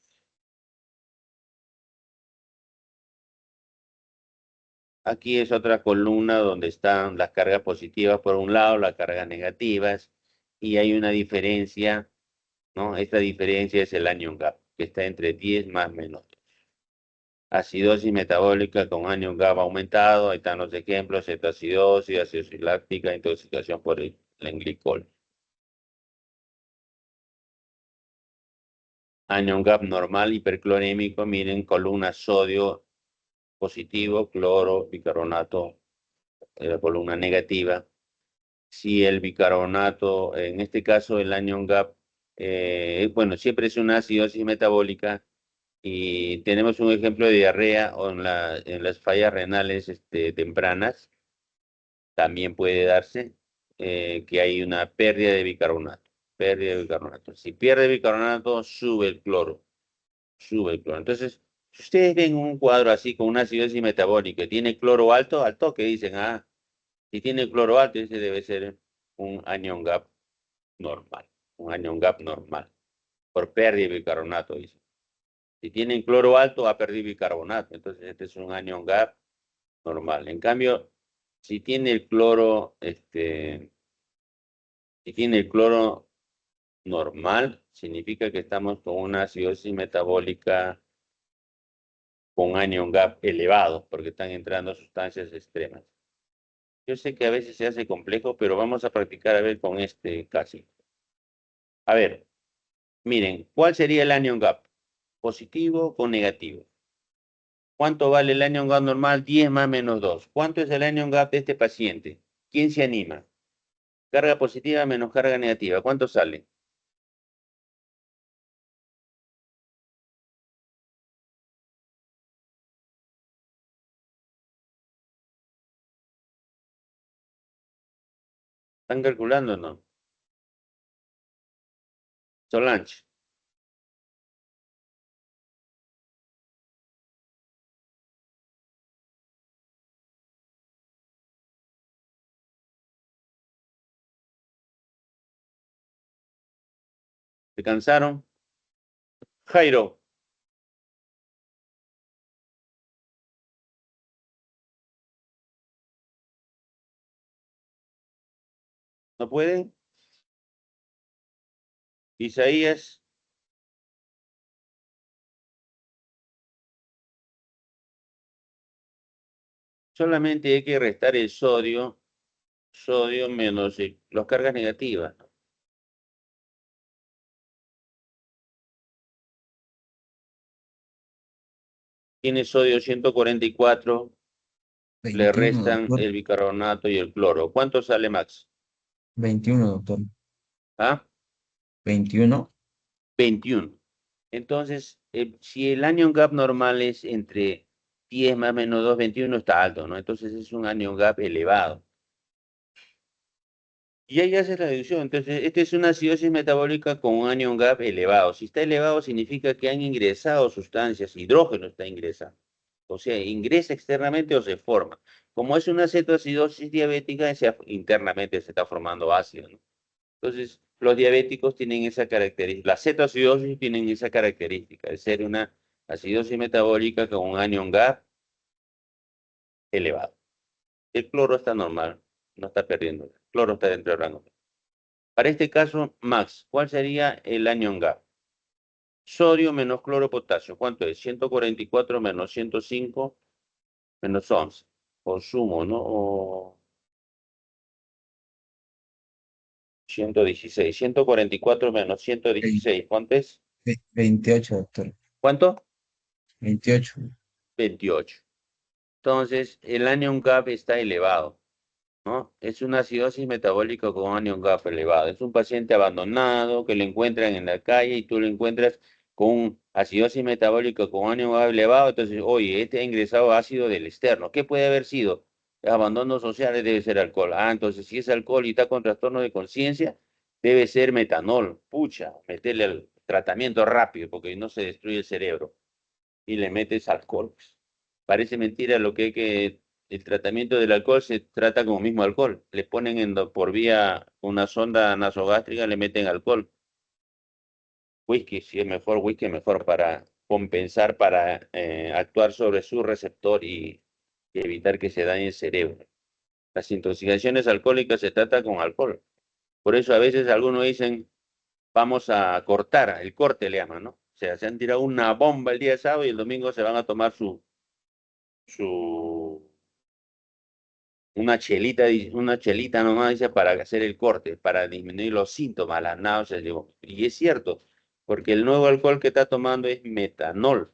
Aquí es otra columna donde están las cargas positivas por un lado, las cargas negativas, y hay una diferencia, ¿no? Esta diferencia es el anion gap, que está entre 10 más menos 2. Acidosis metabólica con anion gap aumentado, ahí están los ejemplos, cetoacidosis, acidosis láctica, intoxicación por el en glicol. Anion gap normal hiperclorémico, miren, columna sodio positivo, cloro, bicarbonato, la columna negativa. Si el bicarbonato, en este caso el anion gap, bueno, siempre es una acidosis metabólica y tenemos un ejemplo de diarrea o en las fallas renales tempranas, también puede darse que hay una pérdida de bicarbonato. Pérdida de bicarbonato. Si pierde bicarbonato, sube el cloro. Sube el cloro. Entonces, si ustedes ven un cuadro así con una acidosis metabólica y tiene cloro alto, al toque dicen, ah, si tiene cloro alto, ese debe ser un anion gap normal. Un anion gap normal. Por pérdida de bicarbonato, dicen. Si tienen cloro alto, va a perder bicarbonato. Entonces, este es un anion gap normal. En cambio, si tiene el cloro, si tiene el cloro normal, significa que estamos con una acidosis metabólica con anion gap elevado, porque están entrando sustancias extremas. Yo sé que a veces se hace complejo, pero vamos a practicar a ver con este caso. A ver, miren, ¿cuál sería el anion gap? ¿Positivo o negativo? ¿Cuánto vale el anion gap normal? 10 más menos 2. ¿Cuánto es el anion gap de este paciente? ¿Quién se anima? Carga positiva menos carga negativa. ¿Cuánto sale? ¿Están calculando o no? Solange. ¿Se cansaron? Jairo. ¿No pueden? Isaías. Solamente hay que restar el sodio menos las cargas negativas. Tiene sodio 144, le 21, restan doctor. el bicarbonato y el cloro. ¿Cuánto sale, Max? 21, doctor. ¿Ah? 21. 21. Entonces, si el anion gap normal es entre 10 más menos 2, 21 está alto, ¿no? Entonces es un anion gap elevado. Y ahí hace la deducción. Entonces, esta es una acidosis metabólica con un anion gap elevado. Si está elevado, significa que han ingresado sustancias, hidrógeno está ingresando. O sea, ingresa externamente o se forma. Como es una cetoacidosis diabética, internamente se está formando ácido, ¿no? Entonces, los diabéticos tienen esa característica. Las cetoacidosis tienen esa característica de ser una acidosis metabólica con un anion gap elevado. El cloro está normal, no está perdiendo. El cloro está dentro del rango. Para este caso, Max, ¿cuál sería el anion gap? Sodio menos cloro potasio. ¿Cuánto es? 144 menos 105 menos 11. Consumo, ¿no? O 116. 144 menos 116. ¿Cuánto es? 28, doctor. ¿Cuánto? 28. 28. Entonces, el anion gap está elevado, ¿no? Es una acidosis metabólica con anion gap elevado. Es un paciente abandonado que lo encuentran en la calle y tú lo encuentras con acidosis metabólica con anion gap elevado. Entonces, oye, este ha ingresado ácido del externo. ¿Qué puede haber sido? Abandono social debe ser alcohol. Ah, entonces si es alcohol y está con trastorno de conciencia, debe ser metanol. Pucha, meterle el tratamiento rápido porque no se destruye el cerebro. Y le metes alcohol. Parece mentira lo que el tratamiento del alcohol se trata como mismo alcohol. Le ponen por vía una sonda nasogástrica, le meten alcohol. Whisky, si es mejor, whisky es mejor para compensar, para actuar sobre su receptor y evitar que se dañe el cerebro. Las intoxicaciones alcohólicas se trata con alcohol. Por eso a veces algunos dicen, vamos a cortar, el corte le llaman, ¿no? O sea, se han tirado una bomba el día sábado y el domingo se van a tomar su una chelita nomás, dice, para hacer el corte, para disminuir los síntomas, las náuseas. Y es cierto, porque el nuevo alcohol que está tomando es metanol.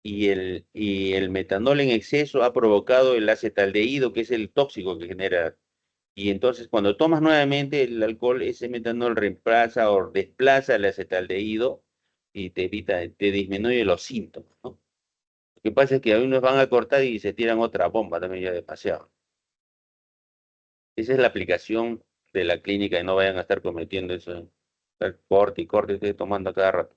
Y el metanol en exceso ha provocado el acetaldehído, que es el tóxico que genera. Y entonces, cuando tomas nuevamente el alcohol, ese metanol reemplaza o desplaza el acetaldehído y te disminuye los síntomas, ¿no? Lo que pasa es que a unos van a cortar y se tiran otra bomba también ya demasiado. Esa es la aplicación de la clínica y no vayan a estar cometiendo eso. Estar corte y corte, esté tomando a cada rato.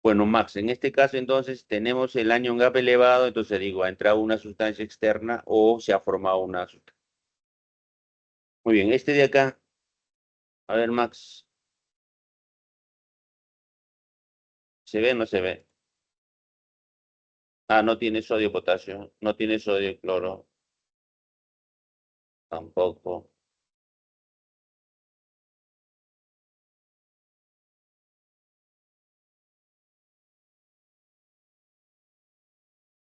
Bueno, Max, en este caso entonces tenemos el anion gap elevado, entonces digo, ha entrado una sustancia externa o se ha formado una sustancia. Muy bien, este de acá, a ver, Max, ¿se ve o no se ve? Ah, no tiene sodio, potasio, no tiene sodio, cloro, tampoco.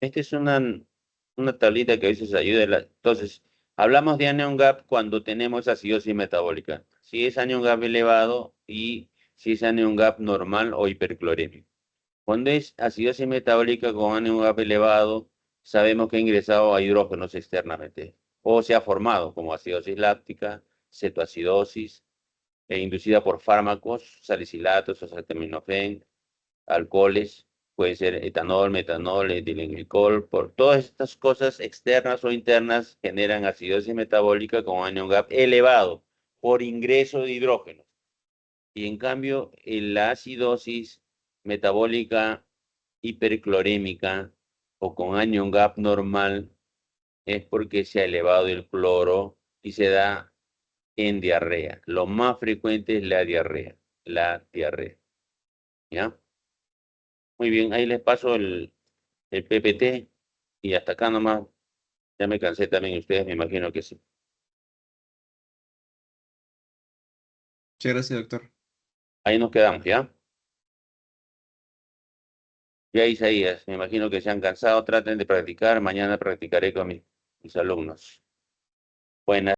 Esta es una tablita que a veces ayuda. Entonces, hablamos de anion gap cuando tenemos acidosis metabólica. Si es anion gap elevado y si es anion gap normal o hiperclorémico. Cuando es acidosis metabólica con anion gap elevado, sabemos que ha ingresado a hidrógenos externamente o se ha formado como acidosis láctica, cetoacidosis, inducida por fármacos, salicilatos, o acetaminofén, alcoholes, puede ser etanol, metanol, etilenglicol, por todas estas cosas externas o internas generan acidosis metabólica con anion gap elevado por ingreso de hidrógenos. Y en cambio, en la acidosis metabólica hiperclorémica o con anion gap normal es porque se ha elevado el cloro y se da en diarrea. Lo más frecuente es la diarrea. La diarrea. ¿Ya? Muy bien, ahí les paso el PPT y hasta acá nomás. Ya me cansé también ustedes, me imagino que sí. Muchas gracias, doctor. Ahí nos quedamos, ¿ya? Ya Isaías, me imagino que se han cansado, traten de practicar. Mañana practicaré con mis alumnos. Buenas.